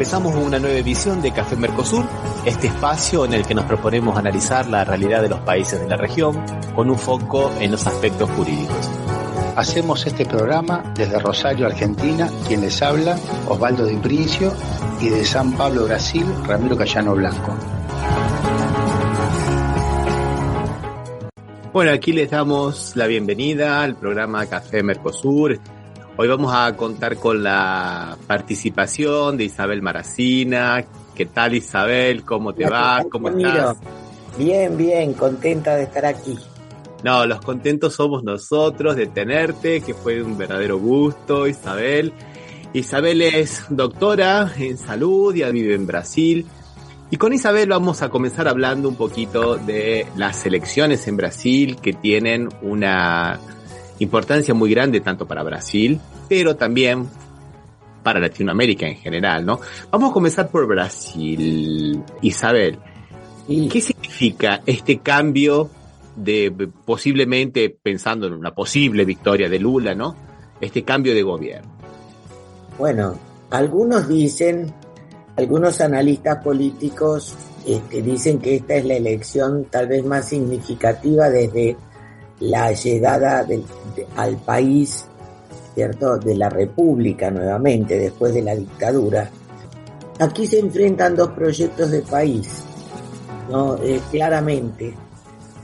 Empezamos una nueva edición de Café Mercosur, este espacio en el que nos proponemos analizar la realidad de los países de la región con un foco en los aspectos jurídicos. Hacemos este programa desde Rosario, Argentina, quien les habla, Osvaldo Di Princio, y de San Pablo, Brasil, Ramiro Cayano Blanco. Bueno, aquí les damos la bienvenida al programa Café Mercosur. Hoy vamos a contar con la participación de Isabel Maracina. ¿Qué tal, Isabel? ¿Cómo te va? ¿Cómo estás? Bien, contenta de estar aquí. No, los contentos somos nosotros de tenerte, que fue un verdadero gusto, Isabel. Isabel es doctora en salud y vive en Brasil. Y con Isabel vamos a comenzar hablando un poquito de las elecciones en Brasil, que tienen una importancia muy grande tanto para Brasil, pero también para Latinoamérica en general, ¿no? Vamos a comenzar por Brasil. Isabel, sí. ¿Qué significa este cambio de posiblemente, pensando en una posible victoria de Lula, ¿no? Este cambio de gobierno? Bueno, algunos analistas políticos dicen que esta es la elección tal vez más significativa desde la llegada al país, ¿cierto?, de la República nuevamente, después de la dictadura. Aquí se enfrentan dos proyectos de país, ¿no? Claramente.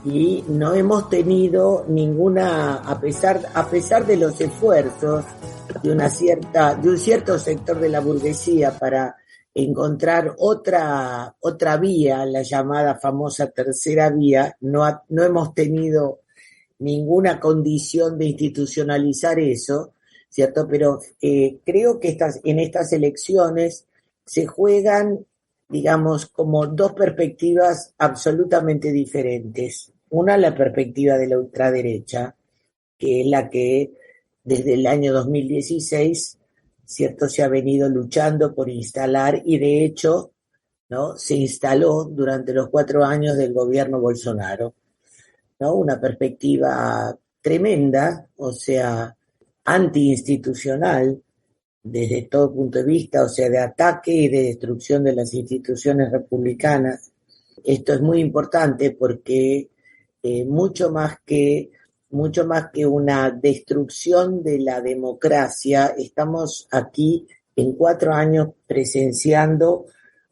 Y no hemos tenido ninguna, a pesar de los esfuerzos de un cierto sector de la burguesía para encontrar otra vía, la llamada famosa tercera vía, no hemos tenido ninguna condición de institucionalizar eso, ¿cierto? Pero creo que en estas elecciones se juegan, digamos, como dos perspectivas absolutamente diferentes. Una, la perspectiva de la ultraderecha, que es la que desde el año 2016, ¿cierto?, se ha venido luchando por instalar, y de hecho, ¿no?, se instaló durante los 4 años del gobierno Bolsonaro, ¿no? Una perspectiva tremenda, o sea, antiinstitucional desde todo punto de vista, o sea, de ataque y de destrucción de las instituciones republicanas. Esto es muy importante porque mucho más que una destrucción de la democracia, estamos aquí en 4 años presenciando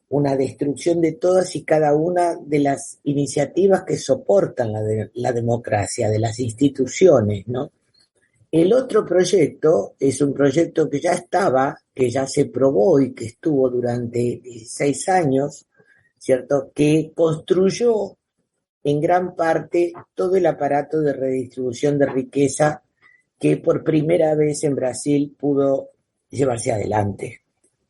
una destrucción de todas y cada una de las iniciativas que soportan la democracia, de las instituciones, ¿no? El otro proyecto es un proyecto que ya estaba, que ya se probó y que estuvo durante 6 años, ¿cierto?, que construyó en gran parte todo el aparato de redistribución de riqueza que por primera vez en Brasil pudo llevarse adelante,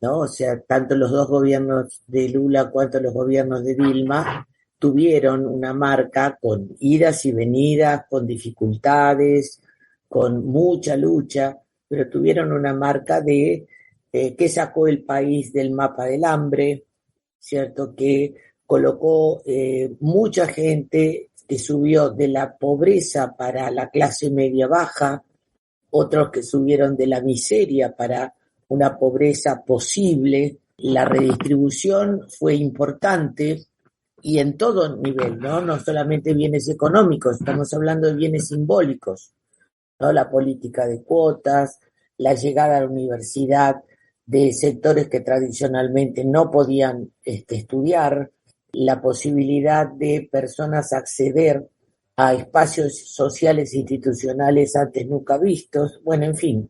¿no? O sea, tanto los dos gobiernos de Lula cuanto los gobiernos de Dilma tuvieron una marca con idas y venidas, con dificultades, con mucha lucha, pero tuvieron una marca de que sacó el país del mapa del hambre, ¿cierto?, que colocó mucha gente, que subió de la pobreza para la clase media baja, otros que subieron de la miseria para una pobreza posible. La redistribución fue importante y en todo nivel, ¿no? No solamente bienes económicos, estamos hablando de bienes simbólicos, ¿no? La política de cuotas, la llegada a la universidad de sectores que tradicionalmente no podían estudiar, la posibilidad de personas acceder a espacios sociales e institucionales antes nunca vistos, bueno, en fin.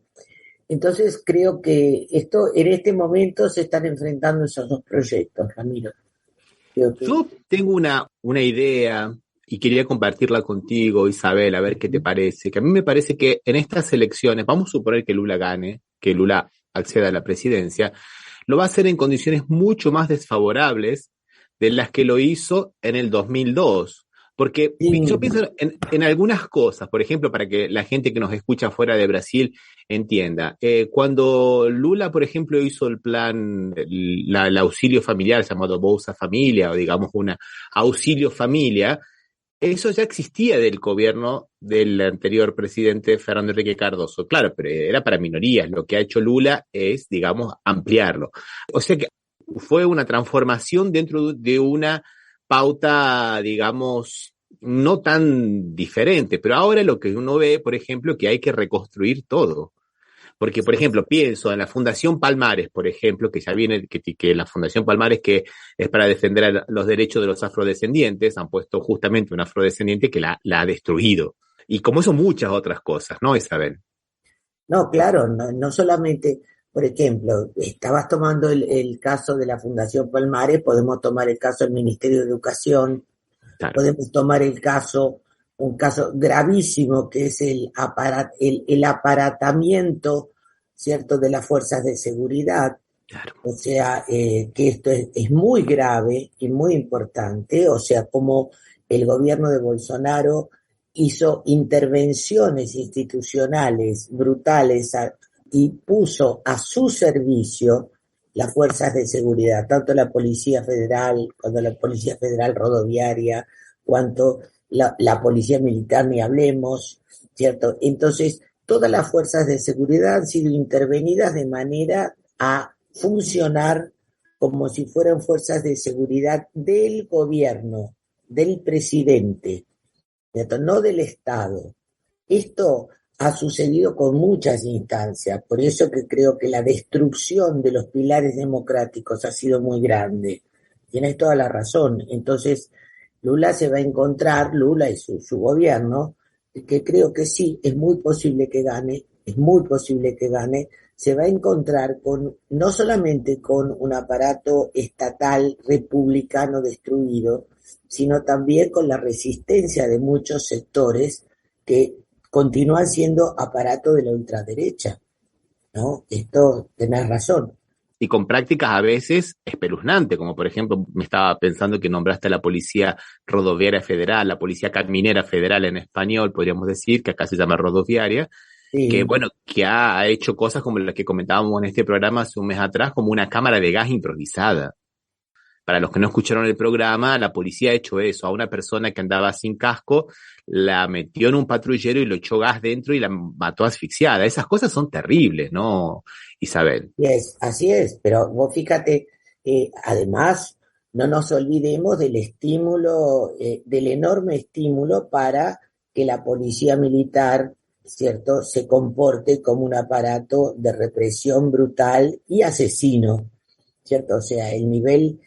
Entonces creo que en este momento se están enfrentando esos dos proyectos, Ramiro. Yo tengo una idea y quería compartirla contigo, Isabel, a ver qué te parece. Que a mí me parece que en estas elecciones, vamos a suponer que Lula gane, que Lula acceda a la presidencia, lo va a hacer en condiciones mucho más desfavorables de las que lo hizo en el 2002. Porque yo pienso en algunas cosas, por ejemplo, para que la gente que nos escucha fuera de Brasil entienda. Cuando Lula, por ejemplo, hizo el plan, el auxilio familiar llamado Bolsa Familia, o digamos una auxilio familia, eso ya existía del gobierno del anterior presidente Fernando Henrique Cardoso. Claro, pero era para minorías. Lo que ha hecho Lula es, digamos, ampliarlo. O sea que fue una transformación dentro de una pauta, digamos, no tan diferente, pero ahora lo que uno ve, por ejemplo, que hay que reconstruir todo. Porque, por ejemplo, pienso en la Fundación Palmares, por ejemplo, que ya viene, que la Fundación Palmares, que es para defender los derechos de los afrodescendientes, han puesto justamente un afrodescendiente que la ha destruido. Y como eso, muchas otras cosas, ¿no, Isabel? No, claro, no solamente, por ejemplo, estabas tomando el caso de la Fundación Palmares, podemos tomar el caso del Ministerio de Educación, Claro. podemos tomar un caso gravísimo que es el aparatamiento, ¿cierto?, de las fuerzas de seguridad. Claro. O sea, que esto es muy grave y muy importante, o sea, como el gobierno de Bolsonaro hizo intervenciones institucionales brutales y puso a su servicio las fuerzas de seguridad, tanto la Policía Federal, cuando la Policía Federal Rodoviaria, cuanto la Policía Militar, ni hablemos, ¿cierto? Entonces, todas las fuerzas de seguridad han sido intervenidas de manera a funcionar como si fueran fuerzas de seguridad del gobierno, del presidente, ¿cierto? No del Estado. Esto ha sucedido con muchas instancias, por eso que creo que la destrucción de los pilares democráticos ha sido muy grande. Tienes toda la razón. Entonces, Lula se va a encontrar, Lula y su gobierno, que creo que sí, es muy posible que gane, se va a encontrar no solamente con un aparato estatal republicano destruido, sino también con la resistencia de muchos sectores que continúan siendo aparato de la ultraderecha, ¿no? Esto tenés razón. Y con prácticas a veces espeluznantes, como por ejemplo, me estaba pensando que nombraste a la Policía Rodoviaria Federal, la Policía Caminera Federal en español, podríamos decir, que acá se llama Rodoviaria, sí. Que bueno, que ha hecho cosas como las que comentábamos en este programa hace un mes atrás, como una cámara de gas improvisada. Para los que no escucharon el programa, la policía ha hecho eso. A una persona que andaba sin casco, la metió en un patrullero y le echó gas dentro y la mató asfixiada. Esas cosas son terribles, ¿no, Isabel? Así es, pero vos fíjate, además, no nos olvidemos del estímulo, del enorme estímulo para que la policía militar, ¿cierto?, se comporte como un aparato de represión brutal y asesino, ¿cierto? O sea, el nivel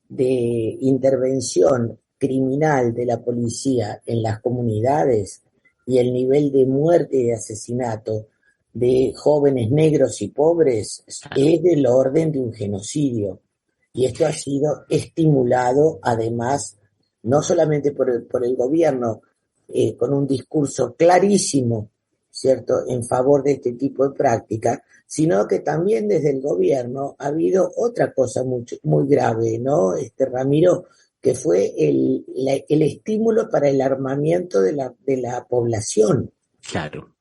de intervención criminal de la policía en las comunidades y el nivel de muerte y de asesinato de jóvenes negros y pobres es del orden de un genocidio. Y esto ha sido estimulado, además, no solamente por el gobierno, con un discurso clarísimo, ¿cierto?, en favor de este tipo de práctica, sino que también desde el gobierno ha habido otra cosa muy grave, ¿no, Ramiro?, que fue el estímulo para el armamiento de la población. Claro.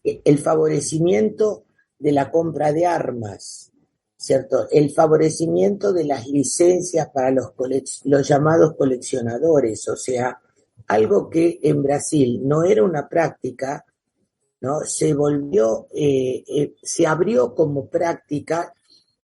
El favorecimiento de la compra de armas, ¿cierto? El favorecimiento de las licencias para los llamados coleccionadores, o sea, algo que en Brasil no era una práctica, ¿no? Se volvió, se abrió como práctica,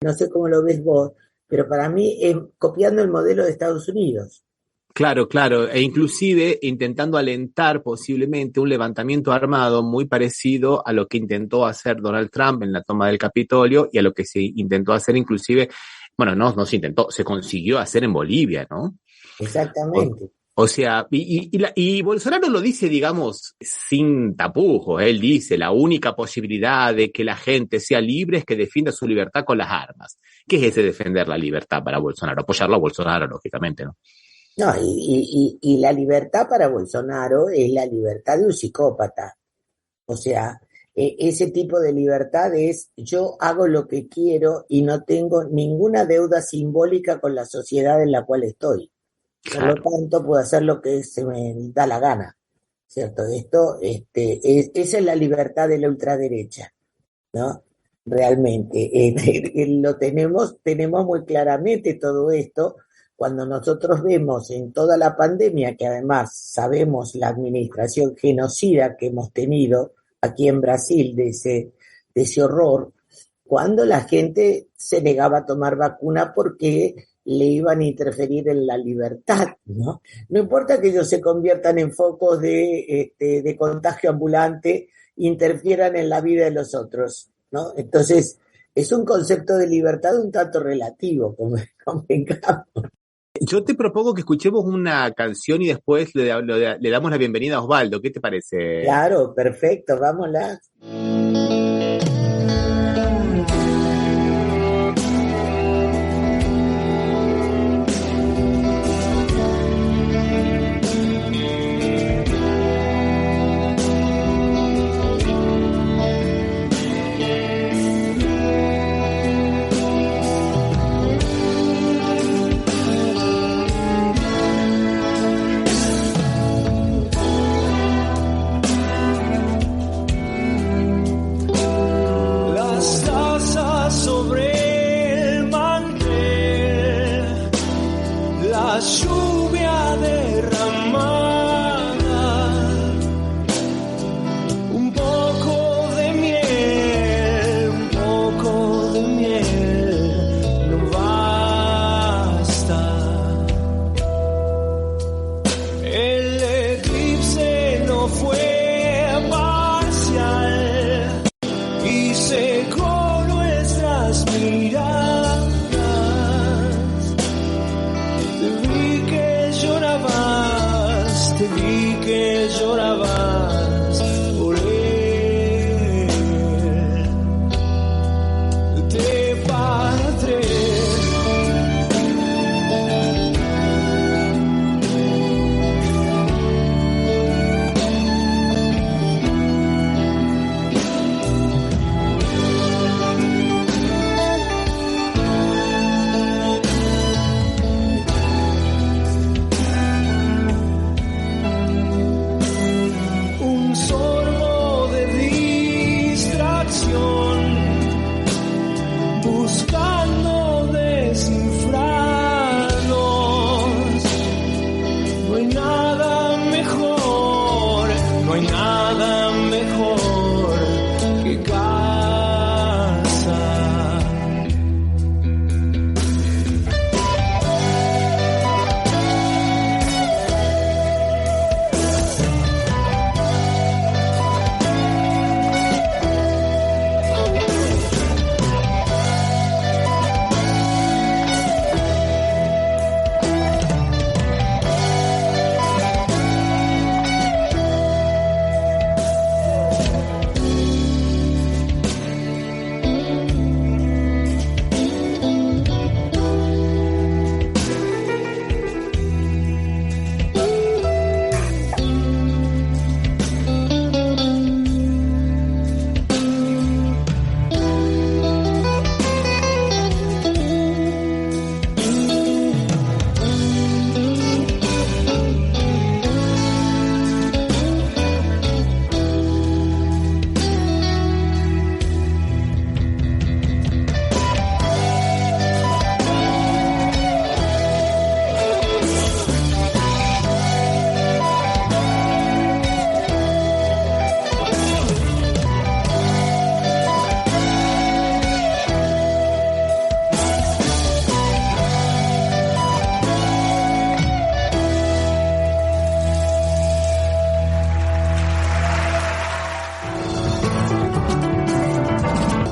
no sé cómo lo ves vos, pero para mí es copiando el modelo de Estados Unidos. Claro, claro, e inclusive intentando alentar posiblemente un levantamiento armado muy parecido a lo que intentó hacer Donald Trump en la toma del Capitolio y a lo que se intentó hacer inclusive, bueno, no se intentó, se consiguió hacer en Bolivia, ¿no? Exactamente. O sea, y Bolsonaro lo dice, digamos, sin tapujos. Él dice, la única posibilidad de que la gente sea libre es que defienda su libertad con las armas. ¿Qué es ese defender la libertad para Bolsonaro? Apoyarlo a Bolsonaro, lógicamente, ¿no? No, y la libertad para Bolsonaro es la libertad de un psicópata. O sea, ese tipo de libertad es yo hago lo que quiero y no tengo ninguna deuda simbólica con la sociedad en la cual estoy. Claro. Por lo tanto, puedo hacer lo que se me da la gana, ¿cierto? Esa es la libertad de la ultraderecha, ¿no? Realmente, lo tenemos muy claramente todo esto cuando nosotros vemos en toda la pandemia, que además sabemos la administración genocida que hemos tenido aquí en Brasil de ese horror, cuando la gente se negaba a tomar vacuna porque le iban a interferir en la libertad, ¿no? No importa que ellos se conviertan en focos de contagio ambulante, interfieran en la vida de los otros, ¿no? Entonces, es un concepto de libertad un tanto relativo, convengamos. Yo te propongo que escuchemos una canción y después le damos la bienvenida a Osvaldo. ¿Qué te parece? Claro, perfecto, vámonos.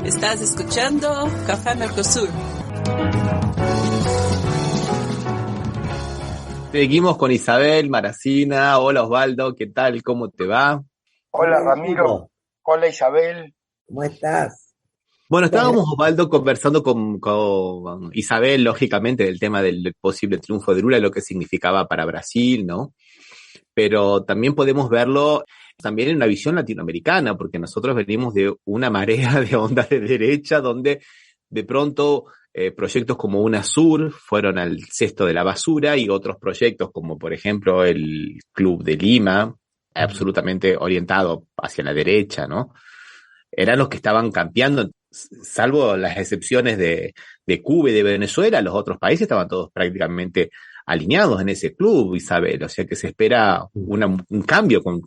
Estás escuchando Café Mercosur. Seguimos con Isabel Maracina. Hola Osvaldo, ¿qué tal? ¿Cómo te va? Hola Ramiro. Hola Isabel. ¿Cómo estás? Bueno, estábamos, Osvaldo, conversando con Isabel, lógicamente, del tema del posible triunfo de Lula, lo que significaba para Brasil, ¿no? Pero también podemos verlo también en una visión latinoamericana, porque nosotros venimos de una marea de ondas de derecha, donde de pronto proyectos como UNASUR fueron al cesto de la basura y otros proyectos como, por ejemplo, el Club de Lima, absolutamente orientado hacia la derecha, ¿no? Eran los que estaban campeando, salvo las excepciones de Cuba y de Venezuela, los otros países estaban todos prácticamente alineados en ese club, Isabel, o sea que se espera un cambio con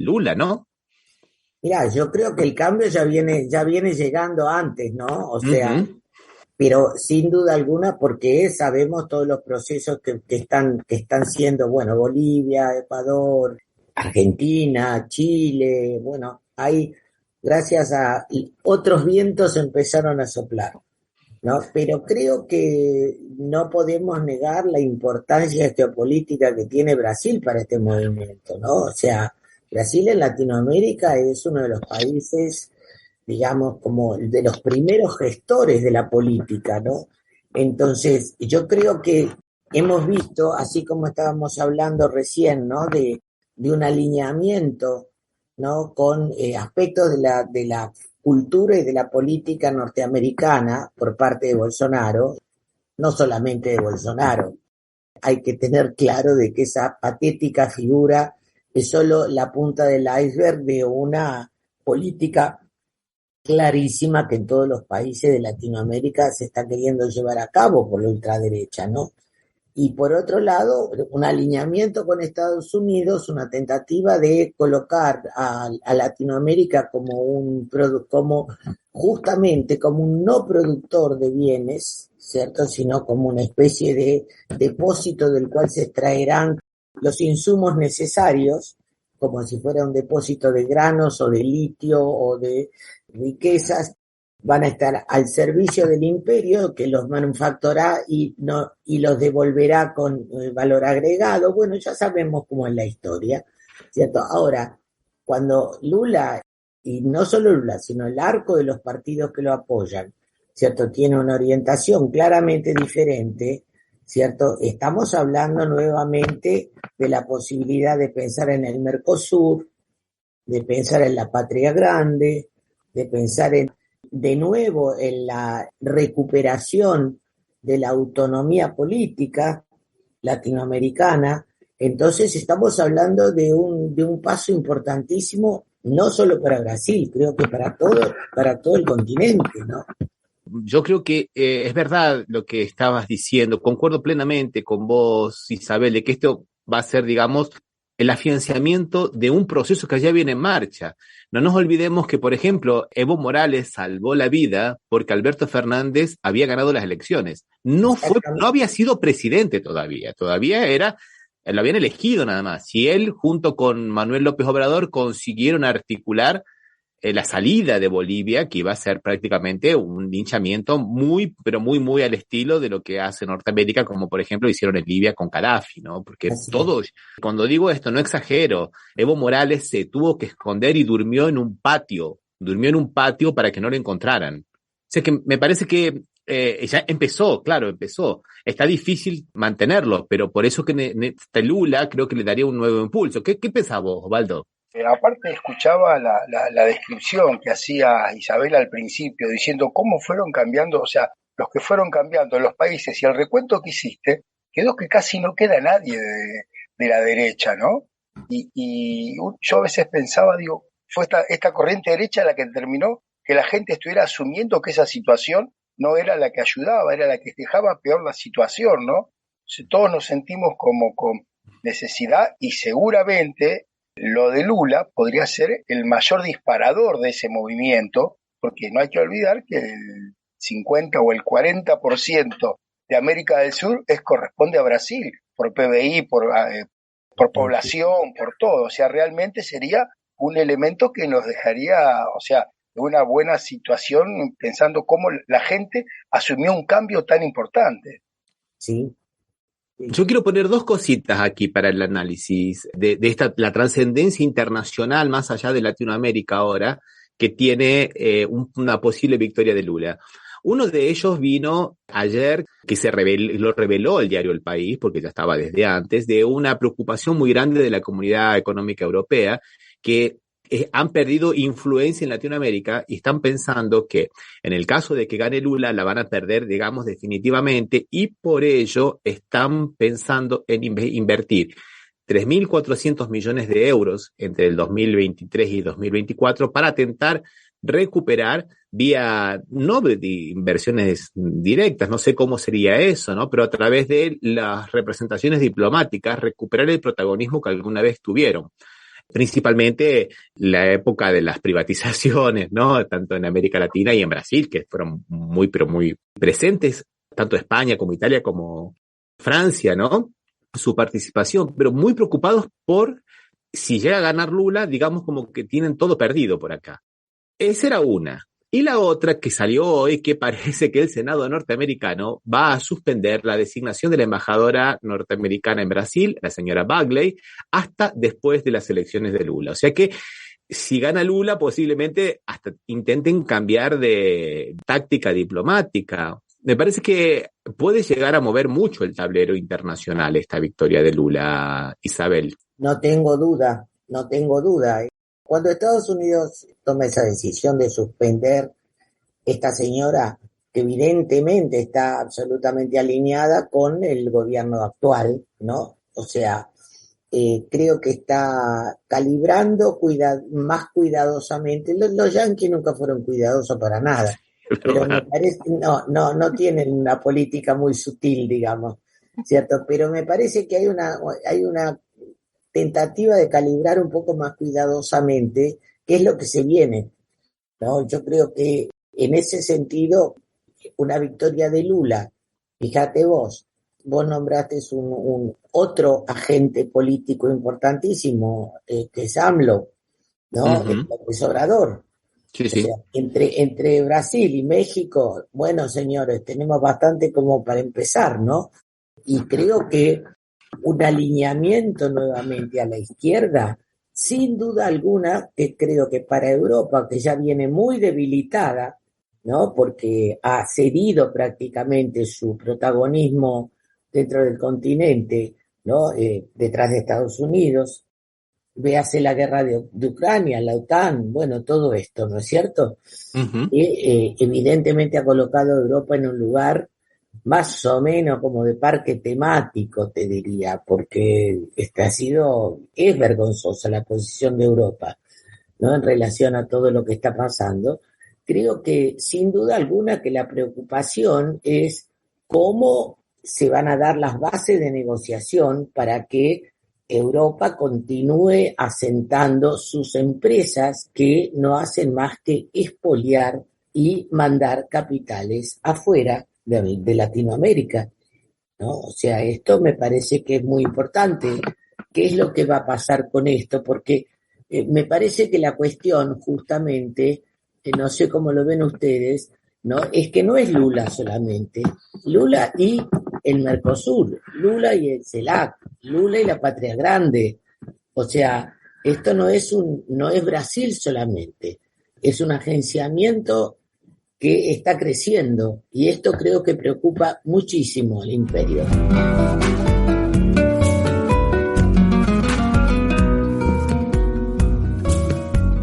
Lula, ¿no? Mirá, yo creo que el cambio ya viene llegando antes, ¿no? O sea, pero sin duda alguna porque sabemos todos los procesos que están siendo, bueno, Bolivia, Ecuador, Argentina, Chile, bueno, hay, gracias a otros vientos empezaron a soplar, ¿no? Pero creo que no podemos negar la importancia geopolítica que tiene Brasil para este movimiento, ¿no? O sea, Brasil en Latinoamérica es uno de los países, digamos, como de los primeros gestores de la política, ¿no? Entonces, yo creo que hemos visto, así como estábamos hablando recién, ¿no? De un alineamiento, ¿no? Con aspectos de la cultura y de la política norteamericana por parte de Bolsonaro, no solamente de Bolsonaro. Hay que tener claro de que esa patética figura es solo la punta del iceberg de una política clarísima que en todos los países de Latinoamérica se está queriendo llevar a cabo por la ultraderecha, ¿no? Y por otro lado, un alineamiento con Estados Unidos, una tentativa de colocar a Latinoamérica como justamente como un no productor de bienes, ¿cierto? Sino como una especie de depósito del cual se extraerán los insumos necesarios, como si fuera un depósito de granos o de litio o de riquezas, van a estar al servicio del imperio que los manufacturará y los devolverá con valor agregado. Bueno, ya sabemos cómo es la historia, ¿cierto? Ahora, cuando Lula, y no solo Lula, sino el arco de los partidos que lo apoyan, ¿cierto? Tiene una orientación claramente diferente, ¿cierto? Estamos hablando nuevamente de la posibilidad de pensar en el Mercosur, de pensar en la patria grande, de pensar de nuevo en la recuperación de la autonomía política latinoamericana. Entonces estamos hablando de un paso importantísimo, no solo para Brasil, creo que para todo el continente, ¿no? Yo creo que es verdad lo que estabas diciendo, concuerdo plenamente con vos, Isabel, de que esto va a ser, digamos, el afianzamiento de un proceso que ya viene en marcha. No nos olvidemos que, por ejemplo, Evo Morales salvó la vida porque Alberto Fernández había ganado las elecciones. No había sido presidente todavía lo habían elegido nada más. Y él, junto con Manuel López Obrador, consiguieron articular la salida de Bolivia, que iba a ser prácticamente un linchamiento muy, pero muy, muy al estilo de lo que hace Norteamérica, como por ejemplo hicieron en Libia con Gaddafi, ¿no? Porque cuando digo esto, no exagero, Evo Morales se tuvo que esconder y durmió en un patio para que no lo encontraran. O sea que me parece que ya empezó. Está difícil mantenerlo, pero por eso que Lula creo que le daría un nuevo impulso. ¿Qué pensás vos, Osvaldo? Aparte escuchaba la descripción que hacía Isabel al principio, diciendo cómo fueron cambiando, o sea, los que fueron cambiando los países, y el recuento que hiciste, quedó que casi no queda nadie de la derecha, ¿no? Y yo a veces pensaba, digo, fue esta corriente derecha la que terminó que la gente estuviera asumiendo que esa situación no era la que ayudaba, era la que dejaba peor la situación, ¿no? Todos nos sentimos como con necesidad y seguramente lo de Lula podría ser el mayor disparador de ese movimiento, porque no hay que olvidar que el 50 o el 40% de América del Sur corresponde a Brasil, por PBI, por población, por todo. O sea, realmente sería un elemento que nos dejaría, o sea, en una buena situación, pensando cómo la gente asumió un cambio tan importante. Sí. Yo quiero poner dos cositas aquí para el análisis de la trascendencia internacional más allá de Latinoamérica ahora que tiene una posible victoria de Lula. Uno de ellos vino ayer, que lo reveló el diario El País, porque ya estaba desde antes, de una preocupación muy grande de la Comunidad Económica Europea, que han perdido influencia en Latinoamérica y están pensando que en el caso de que gane Lula la van a perder, digamos, definitivamente, y por ello están pensando en invertir 3.400 millones de euros entre el 2023 y 2024 para intentar recuperar vía, no de inversiones directas, no sé cómo sería eso, ¿no? Pero a través de las representaciones diplomáticas, recuperar el protagonismo que alguna vez tuvieron. principalmente la época de las privatizaciones, ¿no? Tanto en América Latina y en Brasil, que fueron muy, pero muy presentes, tanto España como Italia como Francia, ¿no? Su participación, pero muy preocupados por si llega a ganar Lula, digamos como que tienen todo perdido por acá. Esa era una. Y la otra que salió hoy, que parece que el Senado norteamericano va a suspender la designación de la embajadora norteamericana en Brasil, la señora Bagley, hasta después de las elecciones de Lula. O sea que si gana Lula, posiblemente hasta intenten cambiar de táctica diplomática. Me parece que puede llegar a mover mucho el tablero internacional esta victoria de Lula, Isabel. No tengo duda. Cuando Estados Unidos toma esa decisión de suspender esta señora, que evidentemente está absolutamente alineada con el gobierno actual, ¿no? O sea, creo que está calibrando más cuidadosamente. Los yanquis nunca fueron cuidadosos para nada, pero me parece, no tienen una política muy sutil, digamos, ¿cierto? Pero me parece que hay una tentativa de calibrar un poco más cuidadosamente qué es lo que se viene, ¿no? Yo creo que en ese sentido, una victoria de Lula, fíjate vos nombraste un otro agente político importantísimo, que es AMLO, ¿no? El López Obrador. Sí, o sea, entre Brasil y México, bueno, señores, tenemos bastante como para empezar, ¿no? Y creo que un alineamiento nuevamente a la izquierda, sin duda alguna, que creo que para Europa, que ya viene muy debilitada, ¿no? Porque ha cedido prácticamente su protagonismo dentro del continente, ¿no? Detrás de Estados Unidos, véase la guerra de Ucrania, la OTAN, bueno, todo esto, ¿no es cierto? Evidentemente ha colocado a Europa en un lugar más o menos como de parque temático, te diría, porque es vergonzosa la posición de Europa, ¿no? En relación a todo lo que está pasando. Creo que sin duda alguna que la preocupación es cómo se van a dar las bases de negociación para que Europa continúe asentando sus empresas que no hacen más que expoliar y mandar capitales afuera de Latinoamérica, ¿no? O sea, esto me parece que es muy importante. ¿Qué es lo que va a pasar con esto? Porque me parece que la cuestión justamente, no sé cómo lo ven ustedes, ¿no? Es que no es Lula solamente, Lula y el Mercosur, Lula y el CELAC, Lula y la Patria Grande. O sea, esto no es Brasil solamente, es un agenciamiento que está creciendo, y esto creo que preocupa muchísimo al imperio.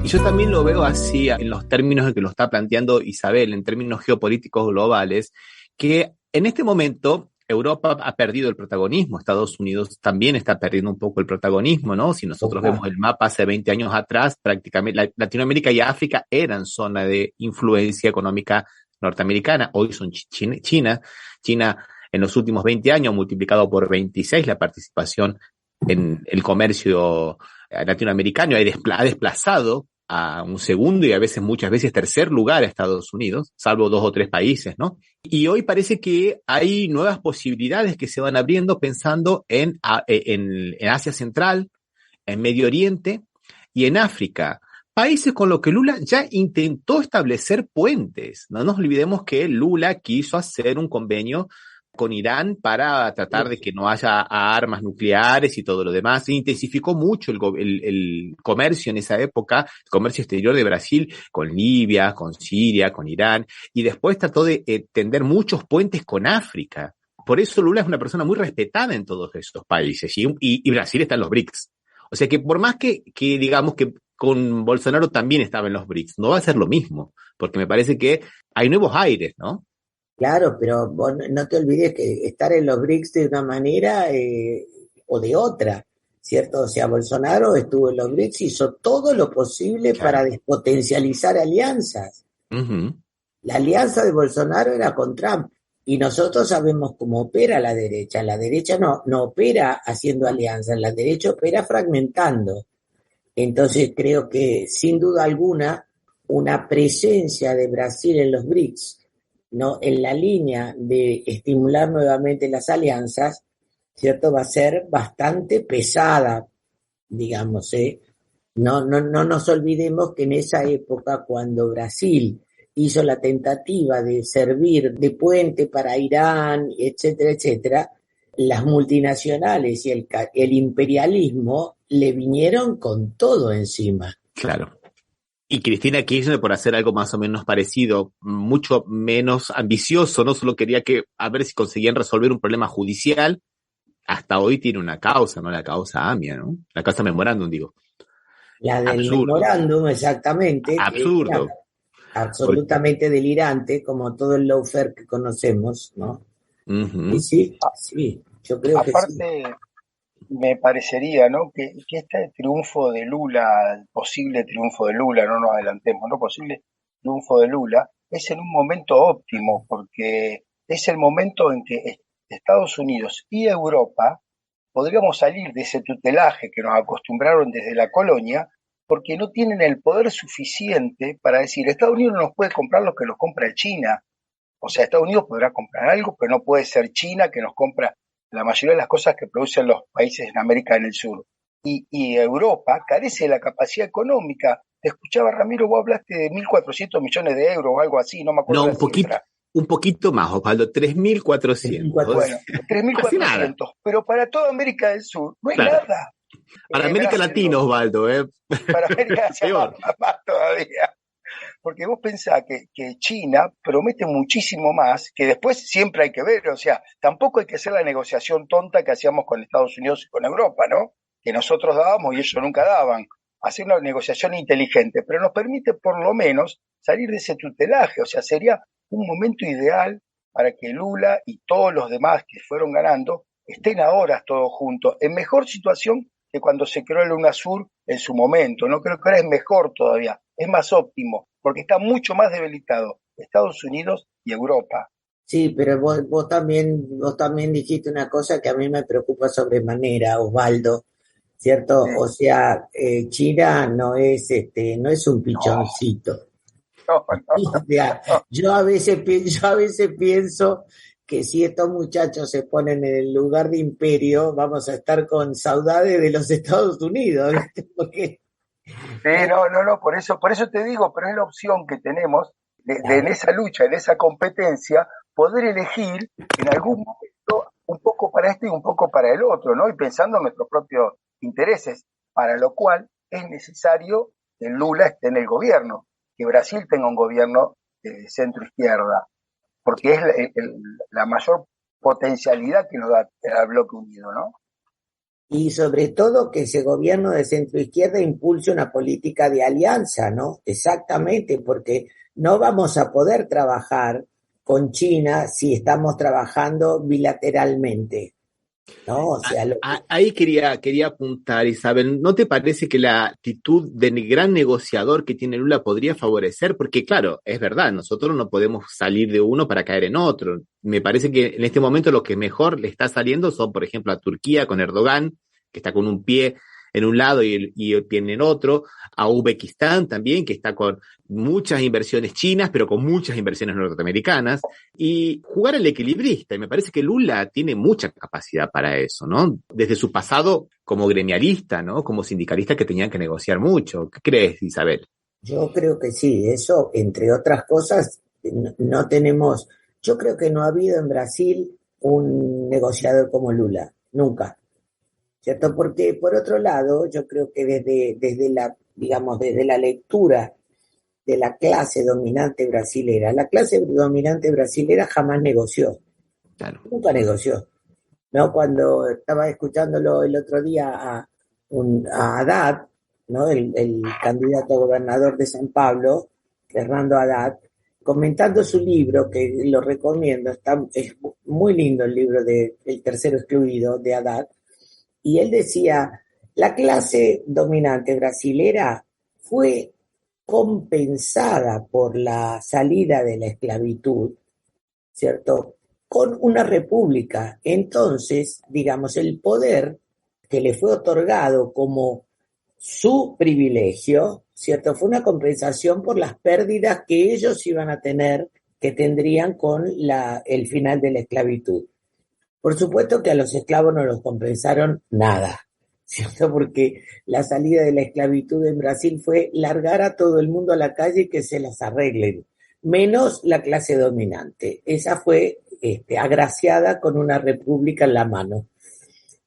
Y yo también lo veo así en los términos en que lo está planteando Isabel, en términos geopolíticos globales, que en este momento Europa ha perdido el protagonismo, Estados Unidos también está perdiendo un poco el protagonismo, ¿no? Si nosotros vemos el mapa hace 20 años atrás, prácticamente Latinoamérica y África eran zona de influencia económica norteamericana, hoy son China en los últimos 20 años ha multiplicado por 26 la participación en el comercio latinoamericano, ha desplazado a un segundo y a veces, muchas veces, tercer lugar a Estados Unidos, salvo 2 o 3 países, ¿no? Y hoy parece que hay nuevas posibilidades que se van abriendo pensando en Asia Central, en Medio Oriente y en África. Países con los que Lula ya intentó establecer puentes. No nos olvidemos que Lula quiso hacer un convenio con Irán para tratar de que no haya armas nucleares y todo lo demás. Se intensificó mucho el comercio en esa época, el comercio exterior de Brasil con Libia, con Siria, con Irán, y después trató de tender muchos puentes con África. Por eso Lula es una persona muy respetada en todos estos países, y Brasil está en los BRICS. O sea que por más que digamos que con Bolsonaro también estaba en los BRICS, no va a ser lo mismo, porque me parece que hay nuevos aires, ¿no? Claro, pero vos no te olvides que estar en los BRICS de una manera o de otra, ¿cierto? O sea, Bolsonaro estuvo en los BRICS y hizo todo lo posible para despotencializar alianzas. Uh-huh. La alianza de Bolsonaro era con Trump, y nosotros sabemos cómo opera la derecha. La derecha no opera haciendo alianzas, la derecha opera fragmentando. Entonces creo que sin duda alguna una presencia de Brasil en los BRICS, ¿no? En la línea de estimular nuevamente las alianzas, ¿cierto? Va a ser bastante pesada, digamos, ¿eh? No nos olvidemos que en esa época, cuando Brasil hizo la tentativa de servir de puente para Irán, etcétera, etcétera, las multinacionales y el imperialismo le vinieron con todo encima. Claro. Y Cristina Kirchner, por hacer algo más o menos parecido, mucho menos ambicioso, no solo quería a ver si conseguían resolver un problema judicial, hasta hoy tiene una causa, ¿no? La causa AMIA, ¿no? La causa memorándum, digo. La del Absurdo. Memorándum, exactamente. Absurdo. Absolutamente delirante, como todo el lawfare que conocemos, ¿no? Uh-huh. Y sí, yo creo que sí. Aparte, me parecería, ¿no? que este triunfo de Lula, el posible triunfo de Lula, no nos adelantemos, ¿no? Posible triunfo de Lula, es en un momento óptimo, porque es el momento en que Estados Unidos y Europa podríamos salir de ese tutelaje que nos acostumbraron desde la colonia, porque no tienen el poder suficiente para decir, Estados Unidos no nos puede comprar lo que nos compra China. O sea, Estados Unidos podrá comprar algo, pero no puede ser China que nos compra la mayoría de las cosas que producen los países en América del Sur. Y Europa carece de la capacidad económica. Te escuchaba, Ramiro, vos hablaste de 1.400 millones de euros o algo así, no me acuerdo la cifra. Un poquito más, Osvaldo, 3.400. Bueno, 3.400, pero para toda América del Sur no es nada. Para América Latina, Osvaldo, Para América Latina más todavía. Porque vos pensás que China promete muchísimo más, que después siempre hay que ver, o sea, tampoco hay que hacer la negociación tonta que hacíamos con Estados Unidos y con Europa, ¿no? Que nosotros dábamos y ellos nunca daban. Hacer una negociación inteligente, pero nos permite por lo menos salir de ese tutelaje, o sea, sería un momento ideal para que Lula y todos los demás que fueron ganando estén ahora todos juntos, en mejor situación que cuando se creó el UNASUR en su momento, ¿no? Creo que ahora es mejor todavía, es más óptimo, porque está mucho más debilitado Estados Unidos y Europa. Sí, pero vos también dijiste una cosa que a mí me preocupa sobremanera, Osvaldo, ¿cierto? Sí. O sea, China no es un pichoncito. No. O sea, yo a veces pienso que si estos muchachos se ponen en el lugar de imperio, vamos a estar con saudades de los Estados Unidos, ¿viste? Porque... Sí, no, por eso te digo, pero es la opción que tenemos de en esa lucha, en esa competencia, poder elegir en algún momento un poco para este y un poco para el otro, ¿no? Y pensando en nuestros propios intereses, para lo cual es necesario que Lula esté en el gobierno, que Brasil tenga un gobierno de centro-izquierda, porque es la mayor potencialidad que nos da el bloque unido, ¿no? Y sobre todo que ese gobierno de centro-izquierda impulse una política de alianza, ¿no? Exactamente, porque no vamos a poder trabajar con China si estamos trabajando bilateralmente, ¿no? O sea, ahí quería apuntar, Isabel, ¿no te parece que la actitud de gran negociador que tiene Lula podría favorecer? Porque claro, es verdad, nosotros no podemos salir de uno para caer en otro. Me parece que en este momento lo que mejor le está saliendo son, por ejemplo, a Turquía con Erdogan, que está con un pie en un lado y el pie en el otro, a Uzbekistán también, que está con muchas inversiones chinas, pero con muchas inversiones norteamericanas, y jugar al equilibrista, y me parece que Lula tiene mucha capacidad para eso, ¿no? Desde su pasado como gremialista, ¿no? Como sindicalista que tenían que negociar mucho. ¿Qué crees, Isabel? Yo creo que sí, eso, entre otras cosas, no tenemos, yo creo que no ha habido en Brasil un negociador como Lula, nunca. ¿Cierto? Porque, por otro lado, yo creo que desde la lectura de la clase dominante brasilera, la clase dominante brasilera jamás negoció. Claro. Nunca negoció. ¿No? Cuando estaba escuchándolo el otro día a Haddad, ¿no? El candidato a gobernador de San Pablo, Fernando Haddad, comentando su libro, que lo recomiendo, es muy lindo el libro de El Tercero Excluido, de Haddad. Y él decía, la clase dominante brasilera fue compensada por la salida de la esclavitud, ¿cierto?, con una república. Entonces, digamos, el poder que le fue otorgado como su privilegio, ¿cierto? Fue una compensación por las pérdidas que ellos iban a tener, que tendrían con el final de la esclavitud. Por supuesto que a los esclavos no los compensaron nada, ¿cierto? Porque la salida de la esclavitud en Brasil fue largar a todo el mundo a la calle y que se las arreglen, menos la clase dominante. Esa fue agraciada con una república en la mano.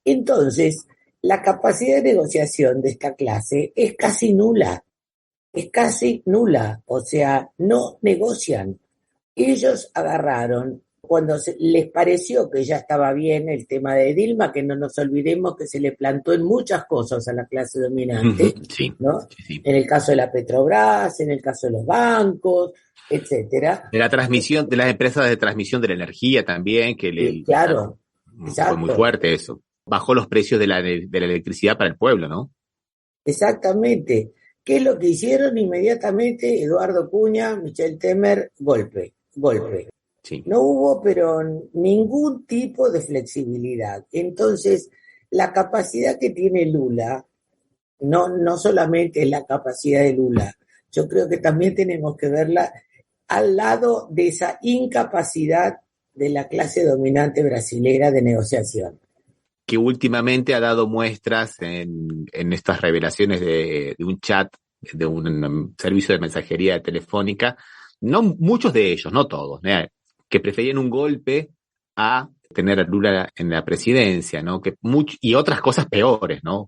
Entonces, la capacidad de negociación de esta clase es casi nula, o sea, no negocian. Ellos agarraron, cuando les pareció que ya estaba bien el tema de Dilma, que no nos olvidemos que se le plantó en muchas cosas a la clase dominante, sí, ¿no? sí. En el caso de la Petrobras, en el caso de los bancos, etcétera. De la transmisión, de las empresas de transmisión de la energía también, claro, fue muy fuerte eso. Bajó los precios de la electricidad para el pueblo, ¿no? Exactamente. ¿Qué es lo que hicieron inmediatamente? Eduardo Cunha, Michel Temer, golpe. Sí. No hubo, pero ningún tipo de flexibilidad. Entonces, la capacidad que tiene Lula, no solamente es la capacidad de Lula, yo creo que también tenemos que verla al lado de esa incapacidad de la clase dominante brasilera de negociación. Que últimamente ha dado muestras en estas revelaciones de un chat, de un servicio de mensajería telefónica, no muchos de ellos, no todos, que preferían un golpe a tener a Lula en la presidencia, ¿no? Y otras cosas peores, ¿no?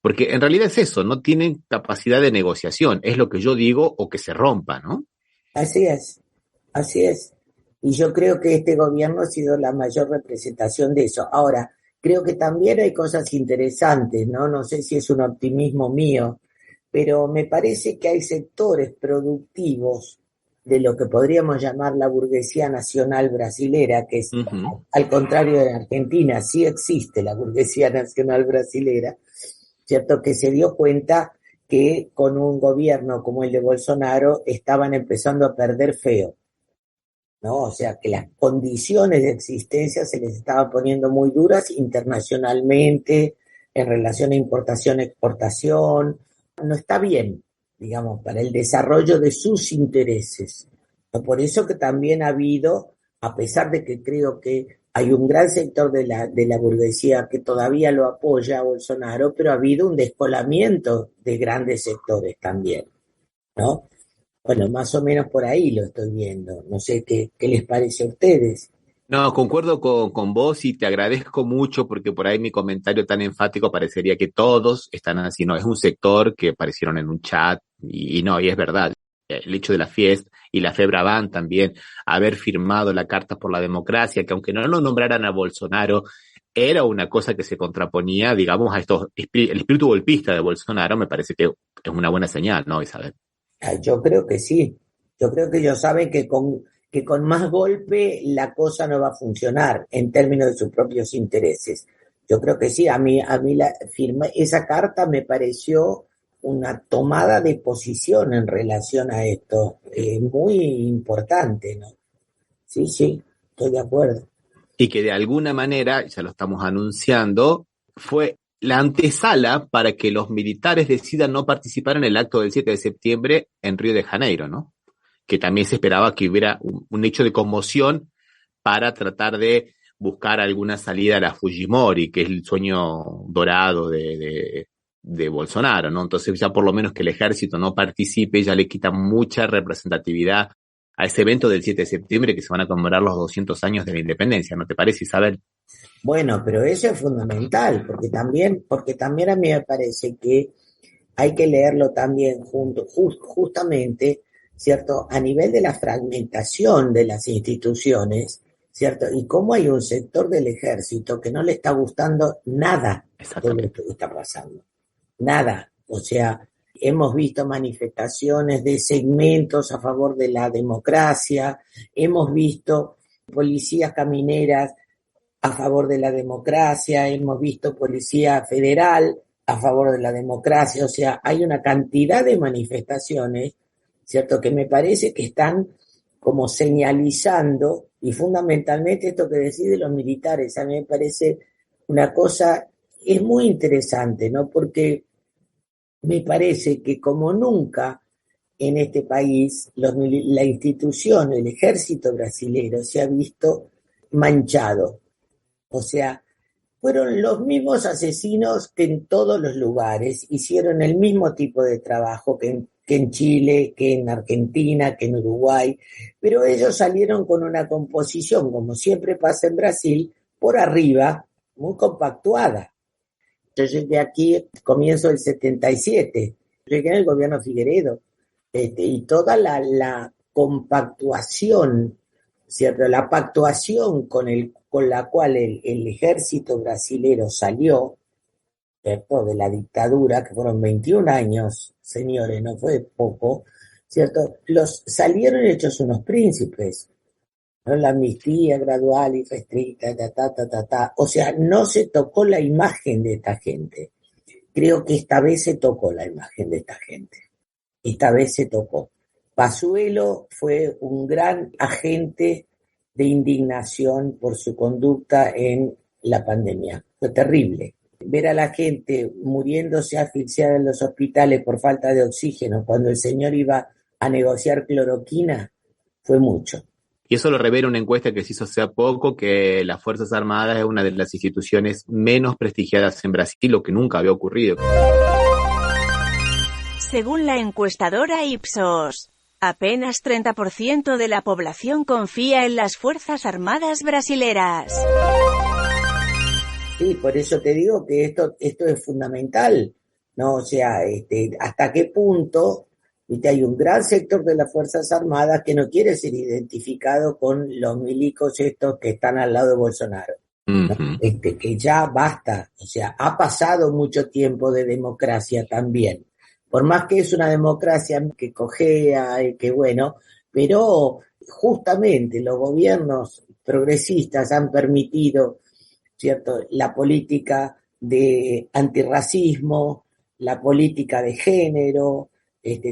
Porque en realidad es eso, no tienen capacidad de negociación, es lo que yo digo, o que se rompa, ¿no? Así es. Y yo creo que este gobierno ha sido la mayor representación de eso. Ahora, creo que también hay cosas interesantes, ¿no? No sé si es un optimismo mío, pero me parece que hay sectores productivos de lo que podríamos llamar la burguesía nacional brasilera, que es, al contrario de la Argentina, sí existe la burguesía nacional brasilera, ¿cierto? Que se dio cuenta que con un gobierno como el de Bolsonaro estaban empezando a perder feo, ¿no? O sea, que las condiciones de existencia se les estaban poniendo muy duras internacionalmente, en relación a importación-exportación. No está bien, digamos, para el desarrollo de sus intereses. Por eso que también ha habido, a pesar de que creo que hay un gran sector de la burguesía que todavía lo apoya a Bolsonaro, pero ha habido un descolamiento de grandes sectores también, ¿no? Bueno, más o menos por ahí lo estoy viendo. No sé qué les parece a ustedes. No, concuerdo con vos y te agradezco mucho porque por ahí mi comentario tan enfático parecería que todos están así, no, es un sector que aparecieron en un chat y no, y es verdad. El hecho de la Fiesta y la FEBRABAN también, haber firmado la Carta por la Democracia, que aunque no lo nombraran a Bolsonaro, era una cosa que se contraponía, digamos, el espíritu golpista de Bolsonaro, me parece que es una buena señal, ¿no, Isabel? Yo creo que sí. Yo creo que ellos saben que con más golpe la cosa no va a funcionar en términos de sus propios intereses. Yo creo que sí. A mí esa carta me pareció una tomada de posición en relación a esto, muy importante, ¿no? Sí, estoy de acuerdo. Y que de alguna manera, ya lo estamos anunciando, fue la antesala para que los militares decidan no participar en el acto del 7 de septiembre en Río de Janeiro, ¿no? Que también se esperaba que hubiera un hecho de conmoción para tratar de buscar alguna salida a la Fujimori, que es el sueño dorado de Bolsonaro, ¿no? Entonces ya por lo menos que el ejército no participe ya le quita mucha representatividad a ese evento del 7 de septiembre que se van a conmemorar los 200 años de la independencia, ¿no te parece, Isabel? Bueno, pero eso es fundamental, porque también a mí me parece que hay que leerlo también justamente, ¿cierto? A nivel de la fragmentación de las instituciones, ¿cierto? Y cómo hay un sector del ejército que no le está gustando nada de lo que está pasando. Nada. O sea, hemos visto manifestaciones de segmentos a favor de la democracia, hemos visto policías camineras a favor de la democracia, hemos visto policía federal a favor de la democracia, o sea, hay una cantidad de manifestaciones, ¿cierto?, que me parece que están como señalizando, y fundamentalmente esto que deciden los militares, a mí me parece una cosa es muy interesante, ¿no? Porque me parece que como nunca en este país la institución, el ejército brasilero se ha visto manchado. O sea, fueron los mismos asesinos que en todos los lugares, hicieron el mismo tipo de trabajo que en Chile, que en Argentina, que en Uruguay, pero ellos salieron con una composición, como siempre pasa en Brasil, por arriba, muy compactuada. Yo llegué aquí, comienzo del 77, llegué en el gobierno Figueiredo, y toda la compactuación, ¿cierto? La pactuación con la cual el ejército brasilero salió, ¿cierto? De la dictadura, que fueron 21 años, señores, no fue poco, ¿cierto? Los salieron hechos unos príncipes, ¿no? La amnistía gradual y restricta, O sea, no se tocó la imagen de esta gente. Creo que esta vez se tocó la imagen de esta gente. Esta vez se tocó. Pazuello fue un gran agente de indignación por su conducta en la pandemia. Fue terrible. Ver a la gente muriéndose asfixiada en los hospitales por falta de oxígeno cuando el señor iba a negociar cloroquina fue mucho. Y eso lo revela una encuesta que se hizo hace poco, que las Fuerzas Armadas es una de las instituciones menos prestigiadas en Brasil, lo que nunca había ocurrido. Según la encuestadora Ipsos, apenas 30% de la población confía en las Fuerzas Armadas brasileras. Sí, por eso te digo que esto es fundamental, ¿no? O sea, hasta qué punto, ¿viste? Hay un gran sector de las Fuerzas Armadas que no quiere ser identificado con los milicos estos que están al lado de Bolsonaro, ¿no? Que ya basta, o sea, ha pasado mucho tiempo de democracia también. Por más que es una democracia que cojea y que bueno, pero justamente los gobiernos progresistas han permitido, ¿cierto?, la política de antirracismo, la política de género,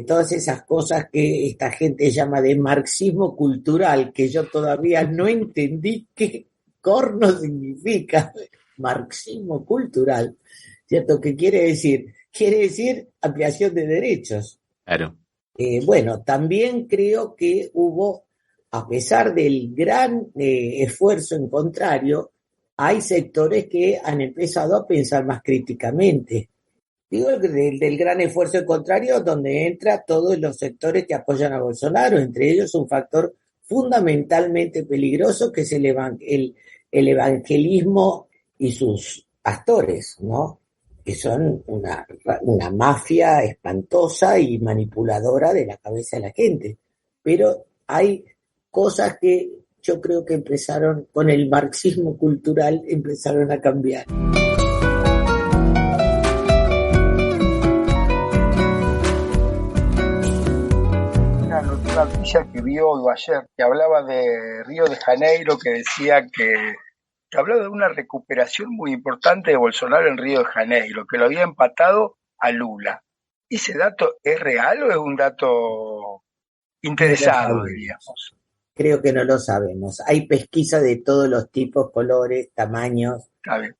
todas esas cosas que esta gente llama de marxismo cultural, que yo todavía no entendí qué corno significa marxismo cultural, ¿cierto? ¿Qué quiere decir? Quiere decir ampliación de derechos. Claro. Bueno, también creo que hubo, a pesar del gran esfuerzo en contrario, hay sectores que han empezado a pensar más críticamente. Digo, del gran esfuerzo en contrario, donde entra todos los sectores que apoyan a Bolsonaro, entre ellos un factor fundamentalmente peligroso que es el evangelismo y sus pastores, ¿no? Que son una mafia espantosa y manipuladora de la cabeza de la gente. Pero hay cosas que yo creo que empezaron, con el marxismo cultural, empezaron a cambiar. Una noticia que vio ayer, que hablaba de Río de Janeiro, que decía que hablaba de una recuperación muy importante de Bolsonaro en Río de Janeiro, que lo había empatado a Lula. ¿Ese dato es real o es un dato interesado, diríamos? Creo que no lo sabemos. Hay pesquisa de todos los tipos, colores, tamaños. Está bien.